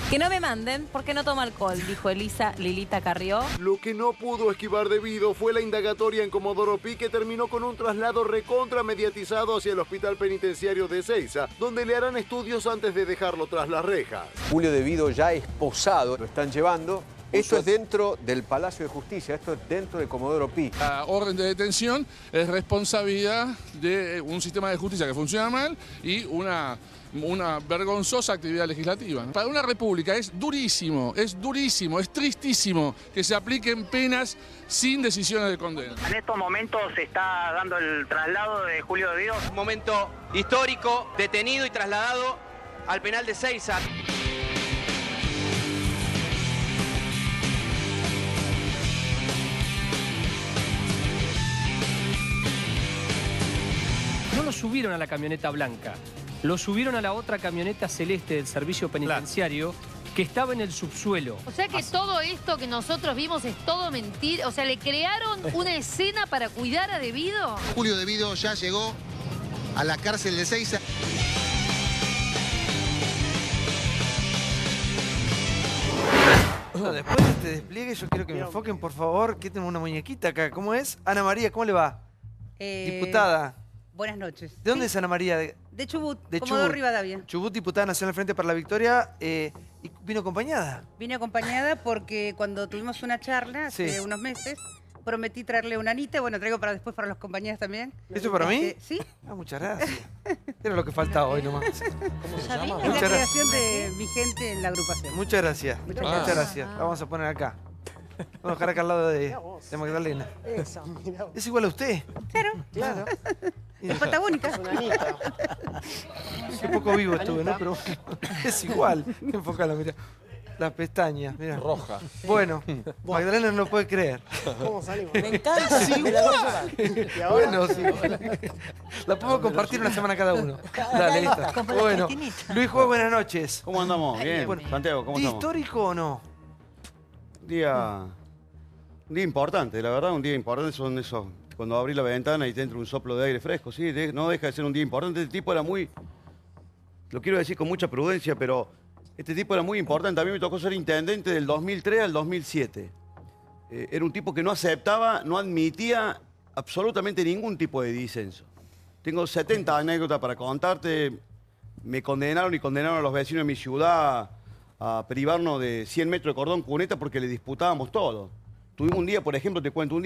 Que no me manden porque no toma alcohol, dijo Lilita Carrió. Lo que no pudo esquivar Devido fue la indagatoria en Comodoro Pi, que terminó con un traslado recontra mediatizado hacia el hospital penitenciario de Ezeiza, donde le harán estudios antes de dejarlo tras las rejas. Julio Devido ya esposado, lo están llevando. Esto es dentro del Palacio de Justicia, esto es dentro de Comodoro Pi. La orden de detención es responsabilidad de un sistema de justicia que funciona mal y una vergonzosa actividad legislativa. Para una república es durísimo, es tristísimo que se apliquen penas sin decisiones de condena. En estos momentos se está dando el traslado de Julio Devido. Un momento histórico, detenido y trasladado al penal de Ezeiza. No lo subieron a la camioneta blanca, lo subieron a la otra camioneta celeste del servicio penitenciario que estaba en el subsuelo. O sea que todo esto que nosotros vimos es todo mentira. O sea, ¿le crearon una escena para cuidar a De Vido? Julio De Vido ya llegó a la cárcel de Ezeiza. Bueno, después de este despliegue yo quiero que me enfoquen, por favor. Que tengo una muñequita acá. ¿Cómo es? Ana María, ¿cómo le va? Diputada. Buenas noches. ¿De dónde es Ana María? De Chubut, De Comodoro Chubut. Rivadavia. Chubut, diputada nacional Frente para la Victoria. ¿Y vino acompañada? Vine acompañada porque cuando tuvimos una charla hace unos meses, prometí traerle una anita. Bueno, traigo para después para los compañeros también. ¿Esto es para mí? Sí. Ah, muchas gracias. Era lo que faltaba hoy nomás. ¿Cómo se llama? Es la Muchas gracias. creación de mi gente en la agrupación. Muchas gracias. Muchas Muchas gracias. gracias. La vamos a poner acá. Vamos a dejar acá al lado de Magdalena. Eso. ¿Es igual a usted? Claro. Es patagónica. Un poco vivo estuve, ¿no? Pero es igual. Enfocala, mira. Las pestañas, mira. Roja. Bueno, Magdalena no lo puede creer. ¿Cómo salimos? Me encanta. Sí, me la voy a igual. llevar. ¿Y ahora? Bueno, sí. La podemos compartir una semana cada uno. Dale, listo. Bueno, Luis Juez, buenas noches. ¿Cómo andamos? Bien. Bueno, Santiago, ¿cómo ¿día estamos? histórico o no? Un día importante, la verdad, un día importante son esos, cuando abrí la ventana y te entra un soplo de aire fresco, sí, no deja de ser un día importante. Este tipo era muy, lo quiero decir con mucha prudencia, pero este tipo era muy importante. A mí me tocó ser intendente del 2003 al 2007. Era un tipo que no aceptaba, no admitía absolutamente ningún tipo de disenso. Tengo 70 anécdotas para contarte. Me condenaron y condenaron a los vecinos de mi ciudad a privarnos de 100 metros de cordón cuneta porque le disputábamos todo. Tuvimos un día, por ejemplo, te cuento, un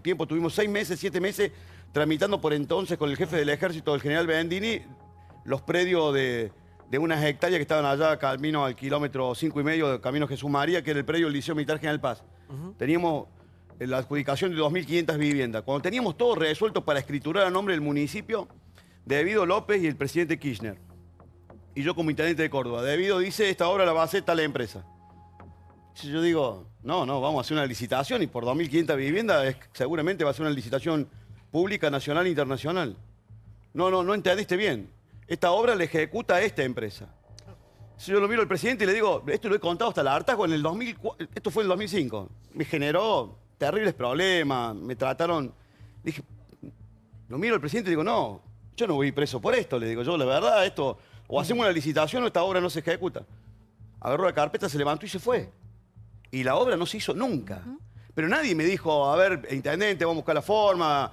tiempo tuvimos 6 meses, 7 meses, tramitando por entonces con el jefe del ejército, el general Bendini, los predios de unas hectáreas que estaban allá camino al kilómetro 5,5 de Camino Jesús María, que era el predio del Liceo Militar General Paz. Teníamos la adjudicación de 2.500 viviendas. Cuando teníamos todo resuelto para escriturar a nombre del municipio, De Vido López y el presidente Kirchner. Y yo como intendente de Córdoba. De Vido dice, esta obra la va a hacer tal empresa. Yo digo, no, vamos a hacer una licitación y por 2.500 viviendas seguramente va a ser una licitación pública, nacional e internacional. No entendiste bien. Esta obra la ejecuta esta empresa. Yo lo miro al presidente y le digo, esto lo he contado hasta la hartazgo en el 2004, esto fue en el 2005. Me generó terribles problemas, me trataron... Dije, lo miro al presidente y digo, no, yo no voy preso por esto. Le digo, yo la verdad, esto, o hacemos una licitación o esta obra no se ejecuta. Agarró la carpeta, se levantó y se fue. Y la obra no se hizo nunca. Pero nadie me dijo, a ver, intendente, vamos a buscar la forma.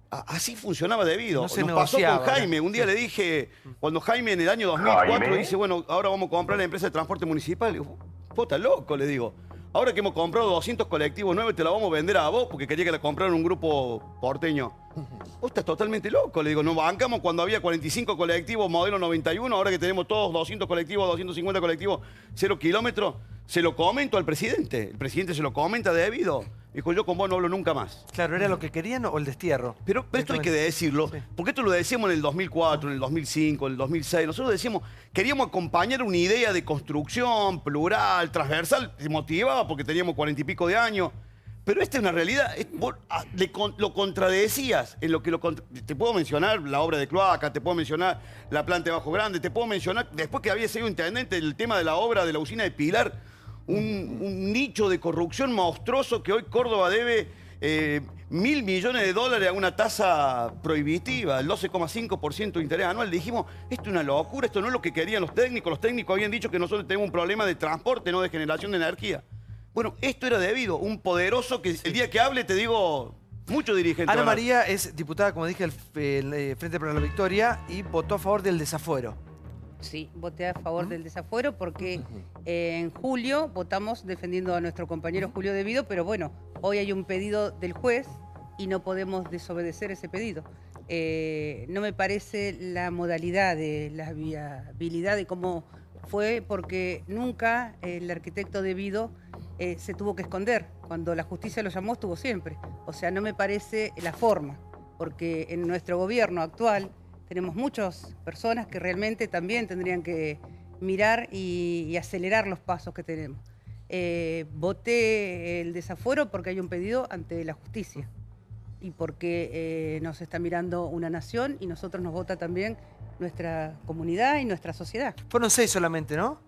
Así funcionaba De Vido. No se Nos pasó con negociaba, Jaime. Un día le dije, cuando Jaime en el año 2004 dice, bueno, ahora vamos a comprar la empresa de transporte municipal. Le digo, puta loco, le digo. Ahora que hemos comprado 200 colectivos nuevos, te la vamos a vender a vos porque quería que la compraran un grupo porteño. Vos estás totalmente loco, le digo. Nos bancamos cuando había 45 colectivos modelo 91, ahora que tenemos todos 200 colectivos, 250 colectivos, 0 kilómetros. Se lo comento al presidente. El presidente se lo comenta De Vido. Dijo, yo con vos no hablo nunca más. Claro, ¿era lo que querían o el destierro? Pero esto hay que decirlo, porque esto lo decíamos en el 2004, en el 2005, en el 2006. Nosotros decíamos, queríamos acompañar una idea de construcción plural, transversal, se motivaba porque teníamos 40 y pico de años. Pero esta es una realidad, vos lo contradecías en lo que te puedo mencionar la obra de cloaca, te puedo mencionar la planta de Bajo Grande, te puedo mencionar, después que había sido intendente, el tema de la obra de la usina de Pilar, un nicho de corrupción monstruoso que hoy Córdoba debe $1.000 millones a una tasa prohibitiva, el 12,5% de interés anual. Dijimos, esto es una locura, esto no es lo que querían los técnicos. Los técnicos habían dicho que nosotros tenemos un problema de transporte, no de generación de energía. Bueno, esto era De Vido, un poderoso que el día que hable te digo, mucho dirigente. Ana María es diputada, como dije, del Frente para la Victoria y votó a favor del desafuero. Sí, voté a favor del desafuero porque en julio votamos defendiendo a nuestro compañero Julio De Vido, pero bueno, hoy hay un pedido del juez y no podemos desobedecer ese pedido. No me parece la modalidad de la viabilidad de cómo fue, porque nunca el arquitecto De Vido se tuvo que esconder. Cuando la justicia lo llamó, estuvo siempre. O sea, no me parece la forma, porque en nuestro gobierno actual tenemos muchas personas que realmente también tendrían que mirar y acelerar los pasos que tenemos. Voté el desafuero porque hay un pedido ante la justicia y porque nos está mirando una nación y nosotros nos vota también nuestra comunidad y nuestra sociedad. Fueron 6 solamente, ¿no?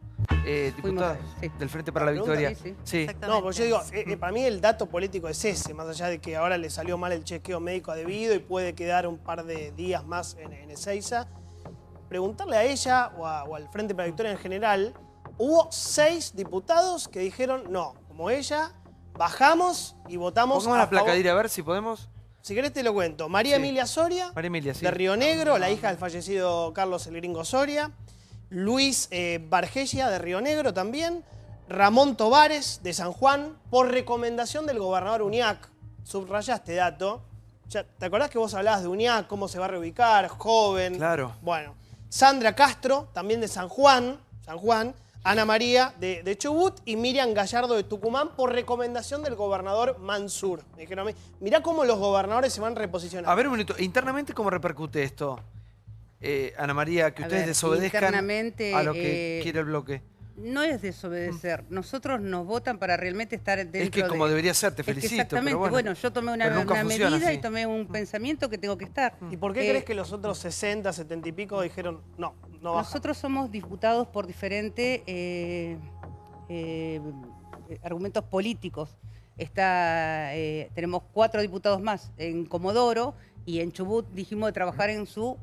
diputada del Frente para la Victoria. Sí. No, pues yo digo, para mí el dato político es ese, más allá de que ahora le salió mal el chequeo médico a debido y puede quedar un par de días más en Ezeiza. Preguntarle a ella o al Frente para la Victoria en general, hubo 6 diputados que dijeron no, como ella, bajamos y votamos Pongamos la placadilla a ver si podemos. Si querés te lo cuento. María Emilia Soria, de Río Negro, la hija del fallecido Carlos el Gringo Soria. Luis Bargesia, de Río Negro también. Ramón Tovares, de San Juan, por recomendación del gobernador Uñac. Subraya este dato. Ya, ¿te acordás que vos hablabas de Uñac, cómo se va a reubicar, joven? Claro. Bueno, Sandra Castro, también de San Juan. Ana María de Chubut y Miriam Gallardo de Tucumán por recomendación del gobernador Mansur. Me dijeron a mí, mirá cómo los gobernadores se van reposicionando. A ver un minuto, internamente ¿cómo repercute esto? Ana María, que ustedes desobedezcan a lo que quiere el bloque. No es desobedecer. Nosotros nos votan para realmente estar dentro de... Es que como debería ser, te felicito. Exactamente. Pero bueno, yo tomé una medida y tomé un pensamiento que tengo que estar. ¿Y por qué crees que los otros 60, 70 y pico dijeron no baja? Nosotros somos diputados por diferentes argumentos políticos. Tenemos 4 diputados más en Comodoro y en Chubut dijimos de trabajar en su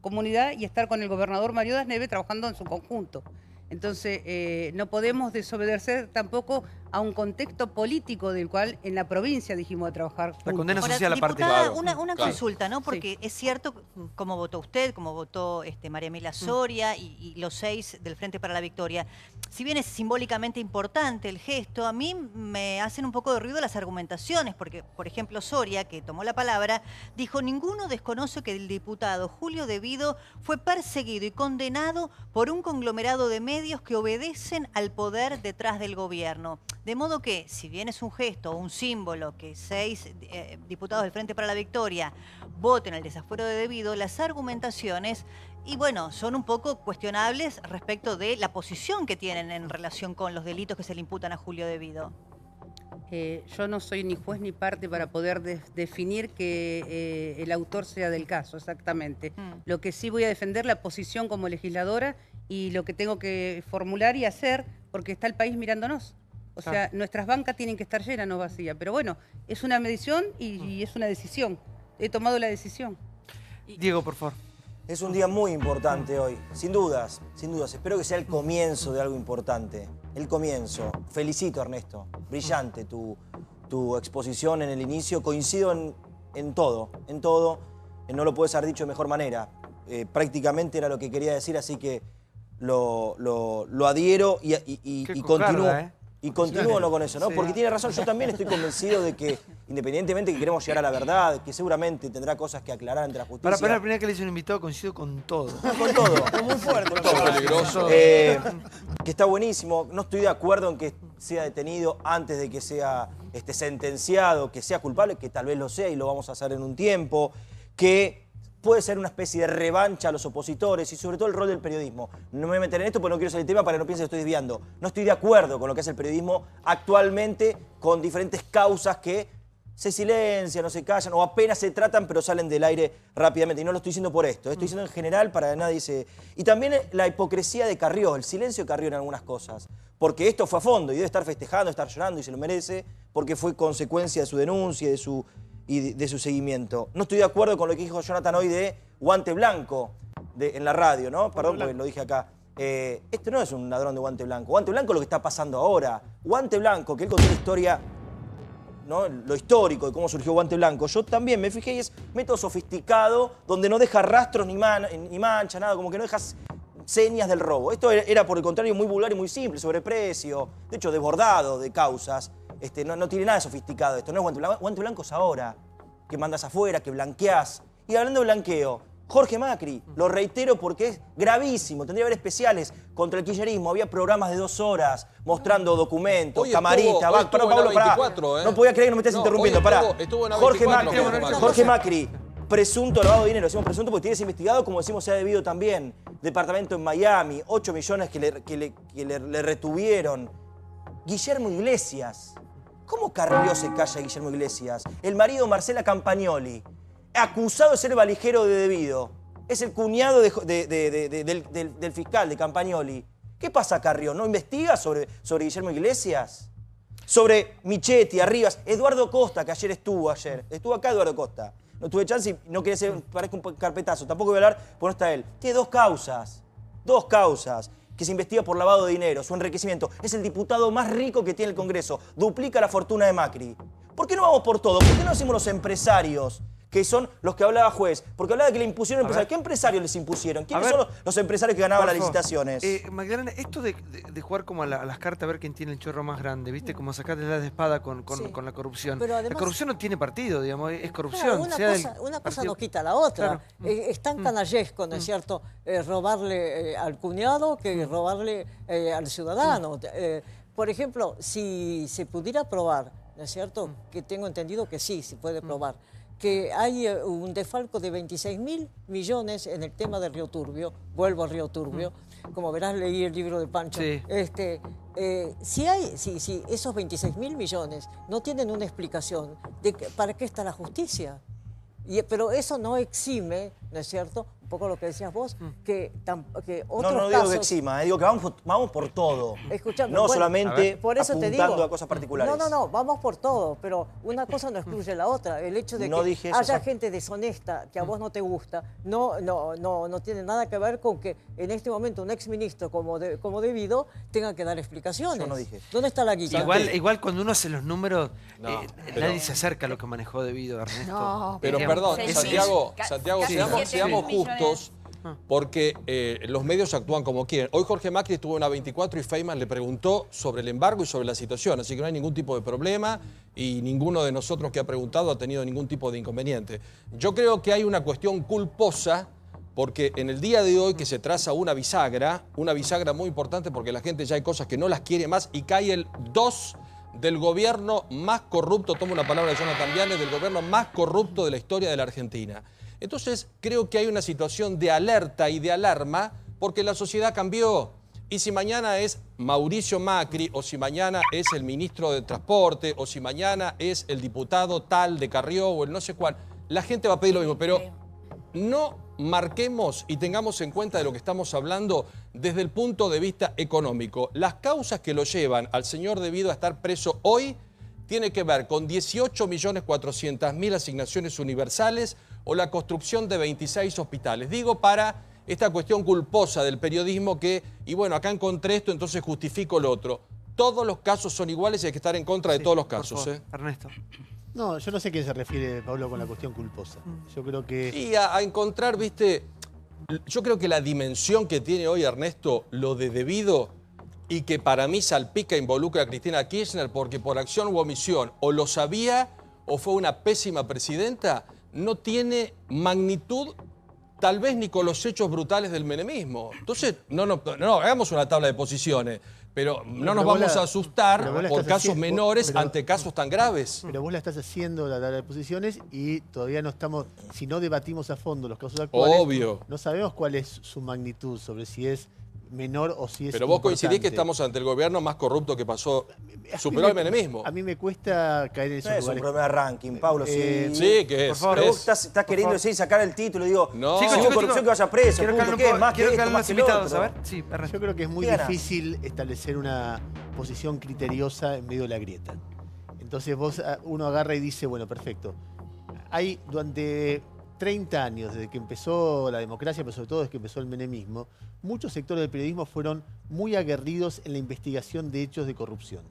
comunidad y estar con el gobernador Mario Das Neves trabajando en su conjunto. Entonces, no podemos desobedecer tampoco a un contexto político del cual en la provincia dijimos de trabajar juntos. La condena social aparte. Diputada, una consulta, ¿no? Porque es cierto, como votó usted, como votó María Emilia Soria y los 6 del Frente para la Victoria. Si bien es simbólicamente importante el gesto, a mí me hacen un poco de ruido las argumentaciones, porque, por ejemplo, Soria, que tomó la palabra, dijo: ninguno desconoce que el diputado Julio De Vido fue perseguido y condenado por un conglomerado de medios que obedecen al poder detrás del gobierno. De modo que, si bien es un gesto o un símbolo que 6 diputados del Frente para la Victoria voten el desafuero de De Vido, las argumentaciones, y bueno, son un poco cuestionables respecto de la posición que tienen en relación con los delitos que se le imputan a Julio De Vido. Yo no soy ni juez ni parte para poder definir que el autor sea del caso, exactamente. Lo que sí voy a defender la posición como legisladora y lo que tengo que formular y hacer, porque está el país mirándonos. O sea, nuestras bancas tienen que estar llenas, no vacías. Pero bueno, es una medición y es una decisión. He tomado la decisión. Diego, por favor. Es un día muy importante hoy, sin dudas, sin dudas. Espero que sea el comienzo de algo importante. El comienzo. Felicito, Ernesto. Brillante tu exposición en el inicio. Coincido en todo. No lo puedes haber dicho de mejor manera. Prácticamente era lo que quería decir, así que lo adhiero y continúo. Y continúo no con eso, ¿no? Sí. Porque tiene razón, yo también estoy convencido de que, independientemente que queremos llegar a la verdad, que seguramente tendrá cosas que aclarar ante la justicia. Para la primera que le hice un invitado, coincido con todo. Con todo. Muy fuerte. Con todo. Peligroso. Que está buenísimo. No estoy de acuerdo en que sea detenido antes de que sea sentenciado, que sea culpable, que tal vez lo sea y lo vamos a hacer en un tiempo, que puede ser una especie de revancha a los opositores y sobre todo el rol del periodismo. No me voy a meter en esto porque no quiero salir del tema para que no piensen que estoy desviando. No estoy de acuerdo con lo que es el periodismo actualmente, con diferentes causas que se silencian o se callan o apenas se tratan pero salen del aire rápidamente. Y no lo estoy diciendo por esto, estoy diciendo en general para que nadie se... Y también la hipocresía de Carrió, el silencio de Carrió en algunas cosas. Porque esto fue a fondo y debe estar festejando, estar llorando y se lo merece porque fue consecuencia de su denuncia y de su seguimiento. No estoy de acuerdo con lo que dijo Jonathan hoy de guante blanco en la radio, ¿no? Perdón, porque lo dije acá. Este no es un ladrón de guante blanco. Guante blanco es lo que está pasando ahora. Guante blanco, que él contó la historia, ¿no? Lo histórico de cómo surgió Guante Blanco. Yo también me fijé y es método sofisticado, donde no deja rastros ni mancha, nada, como que no dejas señas del robo. Esto era, por el contrario, muy vulgar y muy simple, sobreprecio, de hecho, desbordado de causas. No tiene nada de sofisticado esto, no es guante blanco. Guante blanco es ahora, que mandas afuera, que blanqueás. Y hablando de blanqueo, Jorge Macri, lo reitero porque es gravísimo, tendría que haber especiales contra el kirchnerismo, había programas de 2 horas mostrando documentos, camarita, Pablo, no podía creer que no me estés interrumpiendo, Jorge Macri, presunto lavado de dinero, decimos presunto porque tienes investigado, como decimos se ha debido también, departamento en Miami, 8 millones que le retuvieron. Guillermo Iglesias. ¿Cómo Carrió se calla Guillermo Iglesias? El marido Marcela Campagnoli, acusado de ser valijero de Devido. Es el cuñado del fiscal, de Campagnoli. ¿Qué pasa, Carrión? ¿No investiga sobre Guillermo Iglesias? Sobre Michetti, Arribas, Eduardo Costa, que estuvo Estuvo acá Eduardo Costa. No tuve chance y no quería ser, parezca un carpetazo. Tampoco voy a hablar, porque no está él. Tiene dos causas, que se investiga por lavado de dinero, su enriquecimiento. Es el diputado más rico que tiene el Congreso. Duplica la fortuna de Macri. ¿Por qué no vamos por todo? ¿Por qué no decimos los empresarios? Que son los que hablaba Juez. Porque hablaba de que le impusieron empresarios. ¿Qué empresarios les impusieron? ¿Quiénes son los empresarios que ganaban las licitaciones? Magdalena, esto de jugar como a las cartas a ver quién tiene el chorro más grande, ¿viste? Como sacarle la espada con la corrupción. Pero además, la corrupción no tiene partido, digamos, es corrupción. Claro, una cosa no quita la otra. Claro. Es tan canallesco, ¿no es cierto?, robarle al cuñado que robarle al ciudadano. Por ejemplo, si se pudiera probar, ¿no es cierto?, que tengo entendido que sí, se puede probar, que hay un desfalco de 26.000 millones en el tema del Río Turbio. Vuelvo al Río Turbio. Como verás, leí el libro de Pancho. Sí. Si esos 26.000 millones no tienen una explicación de para qué está la justicia, pero eso no exime, ¿no es cierto?, un poco lo que decías vos, que otros no digo que exima, digo que vamos por todo. Escuchame, no solamente por eso apuntando te digo, a cosas particulares. No, vamos por todo, pero una cosa no excluye la otra. El hecho de que haya gente deshonesta que a vos no te gusta, no tiene nada que ver con que en este momento un exministro como debido tenga que dar explicaciones. Yo no dije eso. ¿Dónde está la guita? Igual cuando uno hace los números, nadie se acerca a lo que manejó debido, Ernesto. No, pero perdón, Santiago, seamos justos. Porque los medios actúan como quieren. Hoy Jorge Macri estuvo en A24 y Feynman le preguntó sobre el embargo y sobre la situación, así que no hay ningún tipo de problema y ninguno de nosotros que ha preguntado ha tenido ningún tipo de inconveniente. Yo creo que hay una cuestión culposa porque en el día de hoy que se traza una bisagra muy importante porque la gente ya hay cosas que no las quiere más y cae el 2 del gobierno más corrupto, tomo una palabra de Jonathan Viale, del gobierno más corrupto de la historia de la Argentina. Entonces, creo que hay una situación de alerta y de alarma porque la sociedad cambió. Y si mañana es Mauricio Macri, o si mañana es el ministro de Transporte, o si mañana es el diputado tal de Carrió, o el no sé cuál, la gente va a pedir lo mismo. Pero no marquemos y tengamos en cuenta de lo que estamos hablando desde el punto de vista económico. Las causas que lo llevan al señor debido a estar preso hoy tiene que ver con 18.400.000 asignaciones universales o la construcción de 26 hospitales. Digo para esta cuestión culposa del periodismo que, y bueno, acá encontré esto, entonces justifico lo otro. Todos los casos son iguales y hay que estar en contra de todos los casos. Ernesto. No, yo no sé a qué se refiere Pablo con la cuestión culposa. Yo creo que... Y a encontrar, viste, yo creo que la dimensión que tiene hoy Ernesto, lo de debido, y que para mí salpica e involucra a Cristina Kirchner porque por acción u omisión o lo sabía o fue una pésima presidenta, no tiene magnitud tal vez ni con los hechos brutales del menemismo. Entonces, no hagamos una tabla de posiciones, pero no nos vamos a asustar por casos menores ante casos tan graves. Pero vos la estás haciendo, la tabla de posiciones, y todavía no estamos, si no debatimos a fondo los casos actuales, obvio, no sabemos cuál es su magnitud, sobre si es menor o si es Pero vos importante. coincidís que estamos ante el gobierno más corrupto que pasó, superó al menemismo. A mí me cuesta caer en esos lugares. Es un problema de ranking, Pablo. Sí, que es. Por favor, vos estás queriendo decir sacar el título, digo, no. Si hubo corrupción que vaya preso, Quiero punto. que ¿Qué es más que quiero esto, que más que el invitados, otro? a ver. Sí, Yo creo que es muy difícil establecer una posición criteriosa en medio de la grieta. Entonces uno agarra y dice, bueno, perfecto. Hay durante 30 años, desde que empezó la democracia, pero sobre todo desde que empezó el menemismo, muchos sectores del periodismo fueron muy aguerridos en la investigación de hechos de corrupción.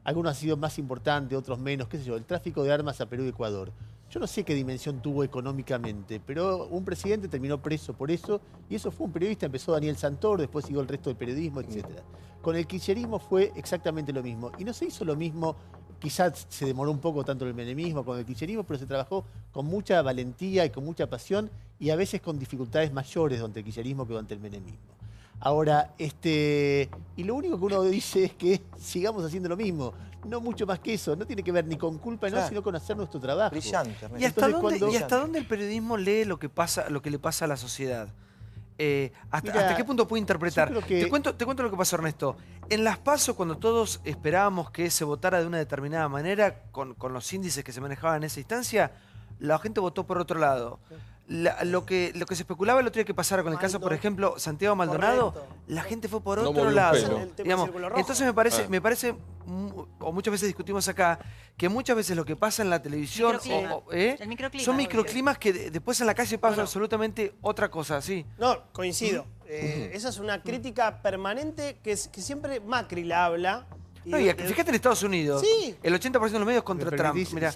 Algunos han sido más importantes, otros menos, qué sé yo, el tráfico de armas a Perú y Ecuador. Yo no sé qué dimensión tuvo económicamente, pero un presidente terminó preso por eso, y eso fue un periodista, empezó Daniel Santoro, después siguió el resto del periodismo, etc. Con el kirchnerismo fue exactamente lo mismo, y no se hizo lo mismo, quizás se demoró un poco tanto el menemismo con el kirchnerismo, pero se trabajó con mucha valentía y con mucha pasión, y a veces con dificultades mayores durante el kirchnerismo que durante el menemismo. Ahora, y lo único que uno dice es que sigamos haciendo lo mismo. No mucho más que eso. No tiene que ver ni con culpa, sino con hacer nuestro trabajo. Brillante. ¿Y hasta dónde el periodismo lee lo que le pasa a la sociedad? ¿Hasta qué punto puede interpretar? Te cuento lo que pasó, Ernesto. En las PASO, cuando todos esperábamos que se votara de una determinada manera, con los índices que se manejaban en esa instancia, la gente votó por otro lado. lo que se especulaba el otro día que pasara con el caso, por ejemplo, Santiago Maldonado, la gente fue por otro lado. Digamos, entonces me parece, o muchas veces discutimos acá, que muchas veces lo que pasa en la televisión son microclimas que después en la calle pasa absolutamente otra cosa, ¿sí? No, coincido. Esa es una crítica permanente que siempre Macri la habla. No, y fíjate en Estados Unidos, el 80% de los medios contra Trump. Mirá.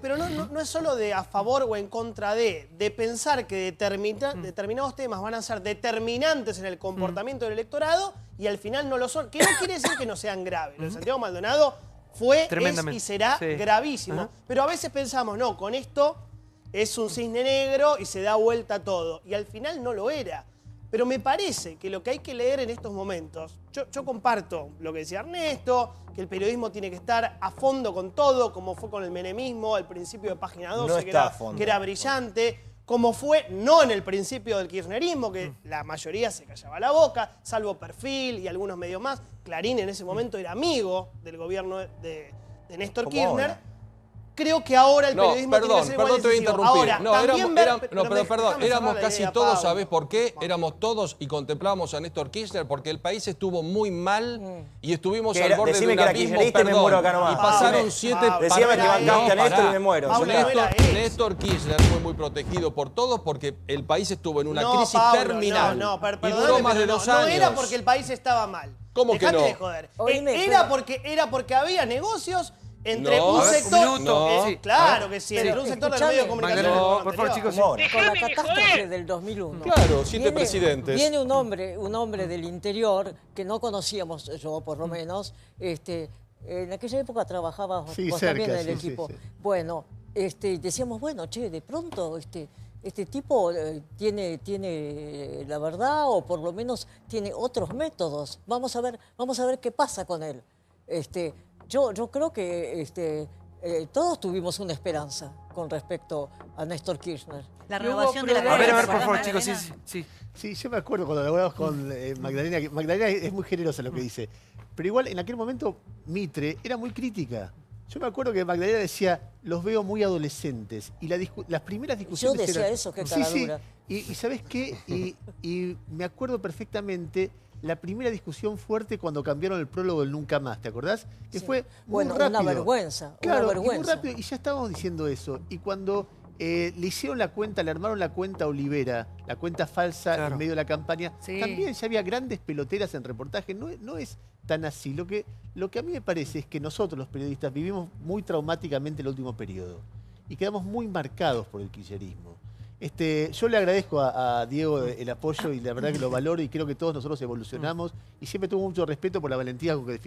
Pero no es solo de a favor o en contra de pensar que determinados temas van a ser determinantes en el comportamiento del electorado y al final no lo son. Que no quiere decir que no sean graves. Lo de Santiago Maldonado fue, es y será gravísimo. Pero a veces pensamos, no, con esto es un cisne negro y se da vuelta todo. Y al final no lo era. Pero me parece que lo que hay que leer en estos momentos, yo comparto lo que decía Ernesto, que el periodismo tiene que estar a fondo con todo, como fue con el menemismo, al principio de Página 12, que era brillante, como fue no en el principio del kirchnerismo, que la mayoría se callaba la boca, salvo Perfil y algunos medios más. Clarín en ese momento era amigo del gobierno de Néstor Kirchner. Creo que ahora el periodismo tiene que ser igual te voy a interrumpir. Ahora, éramos casi todos, ¿sabés por qué? Éramos todos y contemplábamos a Néstor Kirchner porque el país estuvo muy mal y estuvimos al borde de un abismo, y pasaron 7... Decíame que bancaste a Néstor y me muero. Néstor Kirchner fue muy protegido por todos porque el país estuvo en una crisis terminal. Y duró más de 2 años. No era porque el país estaba mal. ¿Cómo que no? Dejate de joder. Era porque había negocios entre un sector... claro que sí, entre un sector del medio de comunicación. Por favor, chicos. Con la catástrofe del 2001. Claro, 7 presidentes. Viene un hombre del interior que no conocíamos, yo por lo menos. En aquella época trabajaba vos también en el equipo. Bueno, decíamos, bueno, che, de pronto este tipo tiene la verdad o por lo menos tiene otros métodos. Vamos a ver qué pasa con él. Yo creo que todos tuvimos una esperanza con respecto a Néstor Kirchner. La renovación de la... A ver, por favor, chicos, Sí, yo me acuerdo cuando hablamos con Magdalena, que Magdalena es muy generosa en lo que dice, pero igual en aquel momento Mitre era muy crítica. Yo me acuerdo que Magdalena decía, los veo muy adolescentes, y las primeras discusiones Yo decía eso, qué caradura. Y ¿sabés qué? Y me acuerdo perfectamente la primera discusión fuerte cuando cambiaron el prólogo del Nunca Más, ¿te acordás? Que fue muy rápido. Una vergüenza. Claro, una vergüenza. Y muy rápido, y ya estábamos diciendo eso. Y cuando le hicieron la cuenta, le armaron la cuenta a Olivera, la cuenta falsa en medio de la campaña, también ya había grandes peloteras en reportaje. No es tan así. Lo que a mí me parece es que nosotros, los periodistas, vivimos muy traumáticamente el último periodo y quedamos muy marcados por el kirchnerismo. Yo le agradezco a Diego el apoyo y la verdad que lo valoro y creo que todos nosotros evolucionamos y siempre tuvo mucho respeto por la valentía con que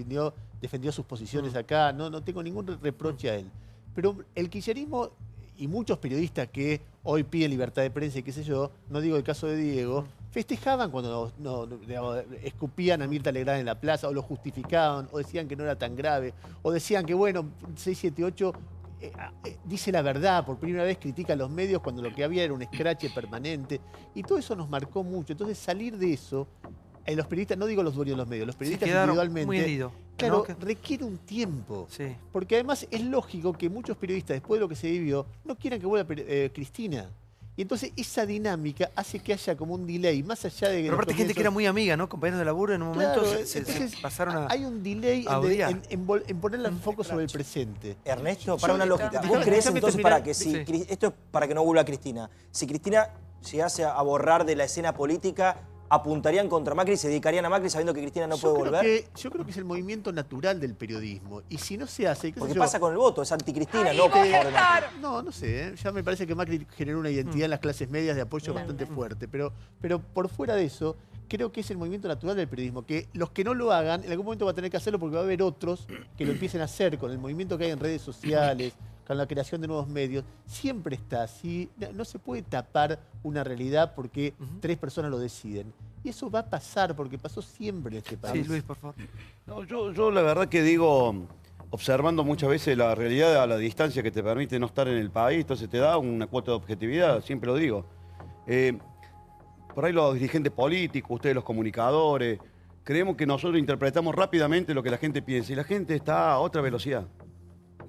defendió sus posiciones acá. No tengo ningún reproche a él. Pero el kirchnerismo y muchos periodistas que hoy piden libertad de prensa y qué sé yo, no digo el caso de Diego, festejaban cuando digamos, escupían a Mirta Legrand en la plaza o lo justificaban o decían que no era tan grave o decían que bueno, 678... dice la verdad, por primera vez critica a los medios cuando lo que había era un escrache permanente y todo eso nos marcó mucho. Entonces salir de eso, los periodistas, no digo los dueños de los medios, los periodistas individualmente, muy herido, claro, requiere un tiempo. Porque además es lógico que muchos periodistas, después de lo que se vivió, no quieran que vuelva Cristina. Y entonces esa dinámica hace que haya como un delay, más allá de que... Pero aparte gente que era muy amiga, ¿no? Compañeros de laburo, en un momento se pasaron a... Hay un delay en poner el foco sobre el presente. Ernesto, para una lógica. ¿Vos creés entonces esto es para que no vuelva Cristina? Si Cristina llegase a borrar de la escena política, ¿apuntarían contra Macri y se dedicarían a Macri sabiendo que Cristina no puede volver? Yo creo que es el movimiento natural del periodismo. Y si no se hace... Porque pasa con el voto, es anticristina, no por favor de Macri. No sé. Ya me parece que Macri generó una identidad en las clases medias de apoyo bastante fuerte. Pero por fuera de eso, creo que es el movimiento natural del periodismo. Que los que no lo hagan, en algún momento va a tener que hacerlo porque va a haber otros que lo empiecen a hacer con el movimiento que hay en redes sociales, con la creación de nuevos medios. Siempre está así. No se puede tapar una realidad porque 3 personas lo deciden. Y eso va a pasar, porque pasó siempre en este país. Sí, Luis, por favor. No, yo la verdad que digo, observando muchas veces la realidad a la distancia que te permite no estar en el país, entonces te da una cuota de objetividad, siempre lo digo. Por ahí los dirigentes políticos, ustedes los comunicadores, creemos que nosotros interpretamos rápidamente lo que la gente piensa y la gente está a otra velocidad.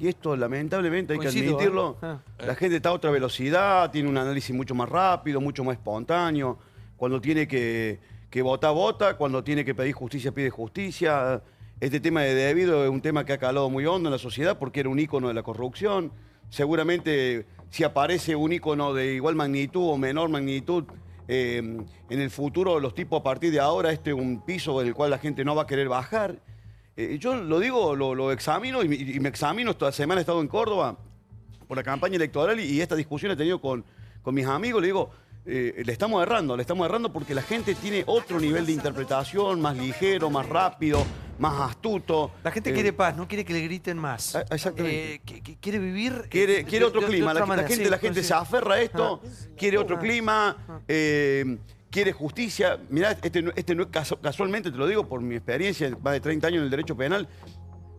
Y esto, lamentablemente, hay que Coincido, admitirlo. La gente está a otra velocidad, tiene un análisis mucho más rápido, mucho más espontáneo. Cuando tiene que votar, vota. Cuando tiene que pedir justicia, pide justicia. Este tema de debido es un tema que ha calado muy hondo en la sociedad porque era un ícono de la corrupción. Seguramente, si aparece un ícono de igual magnitud o menor magnitud, en el futuro los tipos a partir de ahora, este es un piso del cual la gente no va a querer bajar. Yo lo digo, lo examino y me examino. Esta semana he estado en Córdoba por la campaña electoral y esta discusión he tenido con mis amigos. Le digo, le estamos errando porque la gente tiene otro nivel de interpretación, más ligero, más rápido, más astuto. La gente quiere paz, no quiere que le griten más. Exactamente. Quiere vivir... Quiere otro clima. otra manera. La gente se aferra a esto, quiere otro clima, quiere justicia. Mirá, este no es casualmente, te lo digo por mi experiencia, más de 30 años en el derecho penal,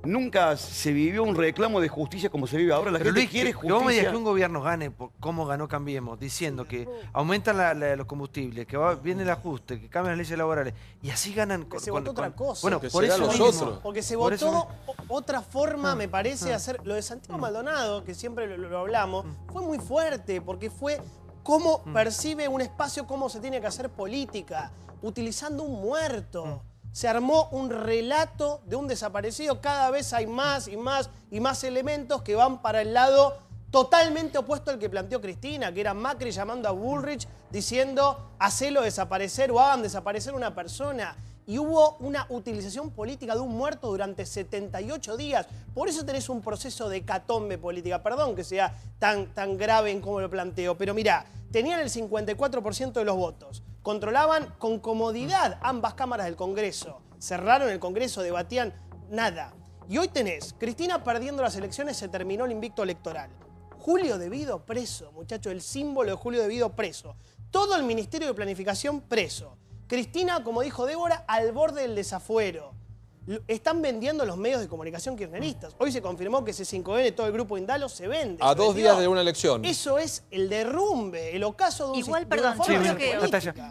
nunca se vivió un reclamo de justicia como se vive ahora. La gente quiere justicia. Vos me digas que un gobierno gane, como ganó Cambiemos, diciendo que aumentan los combustibles, que viene el ajuste, que cambian las leyes laborales, y así ganan... Se votó otra cosa. Bueno, Que por será eso los mismo. otros. Porque se votó otra forma, me parece, de hacer... Lo de Santiago Maldonado, que siempre lo hablamos, fue muy fuerte, porque fue cómo percibe un espacio, cómo se tiene que hacer política, utilizando un muerto. Se armó un relato de un desaparecido. Cada vez hay más y más y más elementos que van para el lado totalmente opuesto al que planteó Cristina, que era Macri llamando a Bullrich diciendo hacelo desaparecer o hagan desaparecer una persona. Y hubo una utilización política de un muerto durante 78 días. Por eso tenés un proceso de hecatombe política. Perdón que sea tan grave en cómo lo planteo, pero mirá, tenían el 54% de los votos. Controlaban con comodidad ambas cámaras del Congreso. Cerraron el Congreso, debatían nada. Y hoy tenés, Cristina perdiendo las elecciones, se terminó el invicto electoral. Julio De Vido preso, muchachos, el símbolo de Julio De Vido preso. Todo el Ministerio de Planificación preso. Cristina, como dijo Débora, al borde del desafuero. Están vendiendo los medios de comunicación kirchneristas. Hoy se confirmó que C5N, todo el grupo Indalo, se vende. A 2 días de una elección. Eso es el derrumbe, el ocaso de un Igual, sistema. perdón, yo creo que...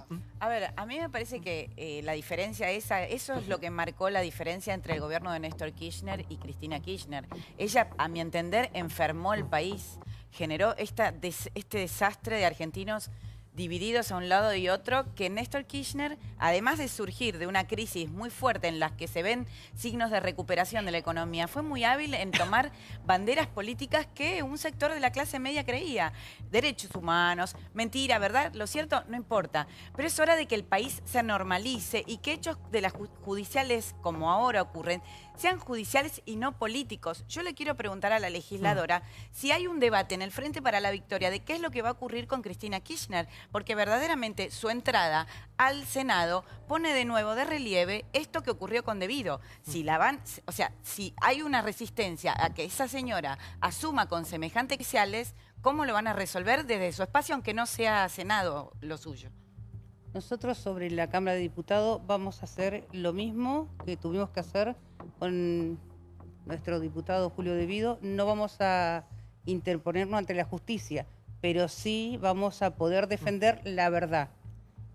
A ver, a mí me parece que la diferencia eso es lo que marcó la diferencia entre el gobierno de Néstor Kirchner y Cristina Kirchner. Ella, a mi entender, enfermó el país, generó este desastre de argentinos divididos a un lado y otro, que Néstor Kirchner, además de surgir de una crisis muy fuerte en las que se ven signos de recuperación de la economía, fue muy hábil en tomar banderas políticas que un sector de la clase media creía. Derechos humanos, mentira, ¿verdad? Lo cierto, no importa. Pero es hora de que el país se normalice y que hechos de las judiciales, como ahora ocurren, sean judiciales y no políticos. Yo le quiero preguntar a la legisladora si hay un debate en el Frente para la Victoria de qué es lo que va a ocurrir con Cristina Kirchner, porque verdaderamente su entrada al Senado pone de nuevo de relieve esto que ocurrió con De Vido. Si si hay una resistencia a que esa señora asuma con semejantes oficiales, ¿cómo lo van a resolver desde su espacio, aunque no sea Senado lo suyo? Nosotros sobre la Cámara de Diputados vamos a hacer lo mismo que tuvimos que hacer con nuestro diputado Julio De Vido. No vamos a interponernos ante la justicia, pero sí vamos a poder defender la verdad.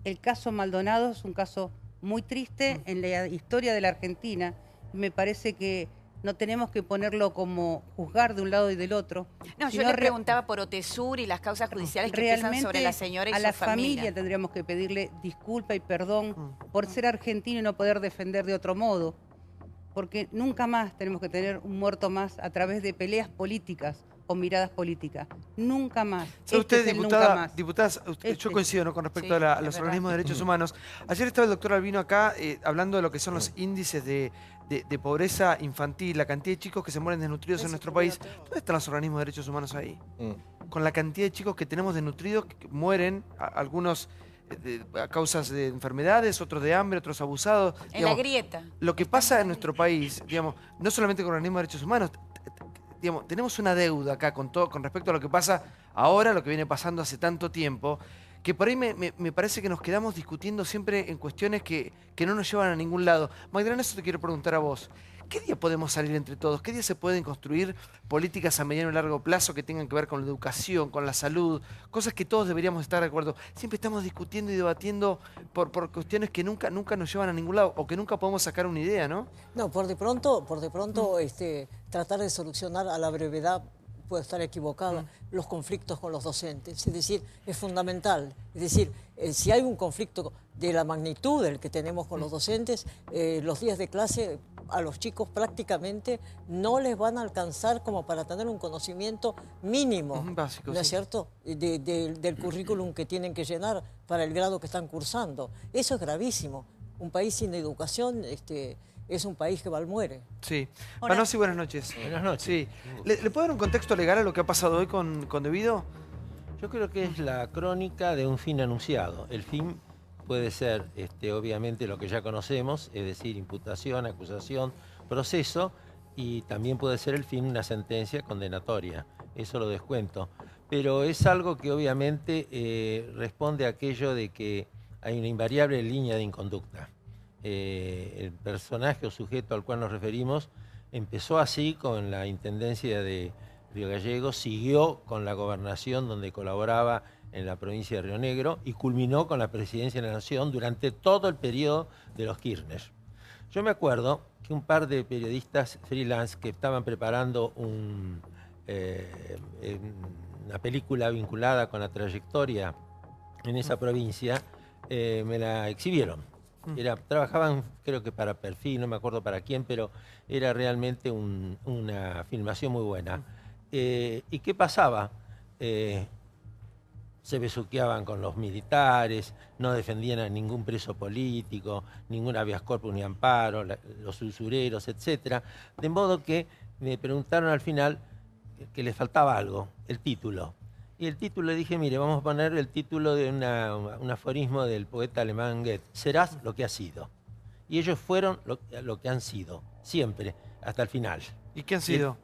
El caso Maldonado es un caso muy triste en la historia de la Argentina. Me parece que no tenemos que ponerlo como juzgar de un lado y del otro. No, yo le preguntaba por Otesur y las causas judiciales que pesan sobre la señora y su familia. A la familia tendríamos que pedirle disculpa y perdón por ser argentino y no poder defender de otro modo. Porque nunca más tenemos que tener un muerto más a través de peleas políticas o miradas políticas. Nunca más. Usted, diputada, yo coincido con respecto a los organismos de derechos humanos. Ayer estaba el doctor Albino acá hablando de lo que son los índices de pobreza infantil, la cantidad de chicos que se mueren desnutridos en nuestro país. ¿Dónde están los organismos de derechos humanos ahí? Con la cantidad de chicos que tenemos desnutridos, que mueren, algunos a causas de enfermedades, otros de hambre, otros abusados. En la grieta. Lo que pasa en nuestro país, no solamente con organismos de derechos humanos, tenemos una deuda acá con respecto a lo que pasa ahora, lo que viene pasando hace tanto tiempo, que por ahí me parece que nos quedamos discutiendo siempre en cuestiones que no nos llevan a ningún lado. Magdalena, eso te quiero preguntar a vos. ¿Qué día podemos salir entre todos? ¿Qué día se pueden construir políticas a mediano y largo plazo que tengan que ver con la educación, con la salud? Cosas que todos deberíamos estar de acuerdo. Siempre estamos discutiendo y debatiendo por cuestiones que nunca nos llevan a ningún lado o que nunca podemos sacar una idea, ¿no? No, por de pronto tratar de solucionar a la brevedad, puede estar equivocada, los conflictos con los docentes. Es decir, es fundamental. Es decir, si hay un conflicto de la magnitud del que tenemos con los docentes, los días de clase a los chicos prácticamente no les van a alcanzar como para tener un conocimiento mínimo, básico, ¿no es cierto?, del currículum que tienen que llenar para el grado que están cursando. Eso es gravísimo. Un país sin educación es un país que va al muere. Sí. Panossi, buenas noches. Buenas noches. Sí. ¿Le puedo dar un contexto legal a lo que ha pasado hoy con Devido? Yo creo que es la crónica de un fin anunciado. El fin puede ser, obviamente, lo que ya conocemos, es decir, imputación, acusación, proceso, y también puede ser el fin una sentencia condenatoria. Eso lo descuento. Pero es algo que obviamente responde a aquello de que hay una invariable línea de inconducta. El personaje o sujeto al cual nos referimos empezó así con la intendencia de Río Gallegos, siguió con la gobernación donde colaboraba en la provincia de Río Negro y culminó con la presidencia de la Nación durante todo el periodo de los Kirchner. Yo me acuerdo que un par de periodistas freelance que estaban preparando una película vinculada con la trayectoria en esa provincia, me la exhibieron. Trabajaban, creo que para Perfil, no me acuerdo para quién, pero era realmente una filmación muy buena. ¿Y qué pasaba? Se besuqueaban con los militares, no defendían a ningún preso político, ningún habeas corpus ni amparo, los usureros, etc. De modo que me preguntaron al final que les faltaba algo, el título. Y el título le dije, mire, vamos a poner el título de un aforismo del poeta alemán Goethe, serás lo que has sido. Y ellos fueron lo que han sido, siempre, hasta el final. ¿Y qué han sido?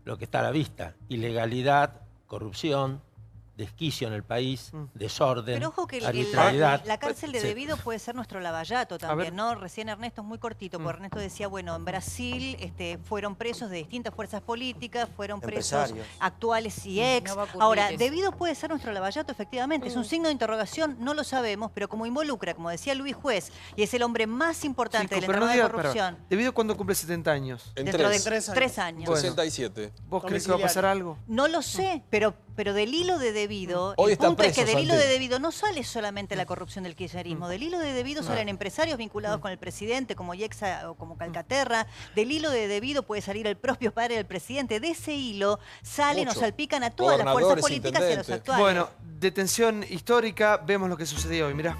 Lo que está a la vista, ilegalidad, corrupción, desquicio en el país, desorden, pero ojo que arbitrariedad. la cárcel de Devido puede ser nuestro lavallato también, ¿no? Recién Ernesto, es muy cortito, porque Ernesto decía, bueno, en Brasil fueron presos de distintas fuerzas políticas, fueron presos actuales y ex. No ahora, Devido puede ser nuestro lavallato, efectivamente, es un signo de interrogación, no lo sabemos, pero como involucra, como decía Luis Juez, y es el hombre más importante del entramado de corrupción. ¿Devido cuándo cumple 70 años? Dentro de 3 años. Bueno, 67. ¿Vos crees que va a pasar algo? No lo sé, pero del hilo de Devido, Hoy el punto es que del hilo Santi. de Devido no sale solamente la corrupción del kirchnerismo, del hilo de Devido salen empresarios vinculados con el presidente, como Yexa o como Calcaterra, del hilo de Devido puede salir el propio padre del presidente, de ese hilo salen o salpican a todas las fuerzas políticas y a los actuales. Bueno, detención histórica, vemos lo que sucedió hoy, mirá.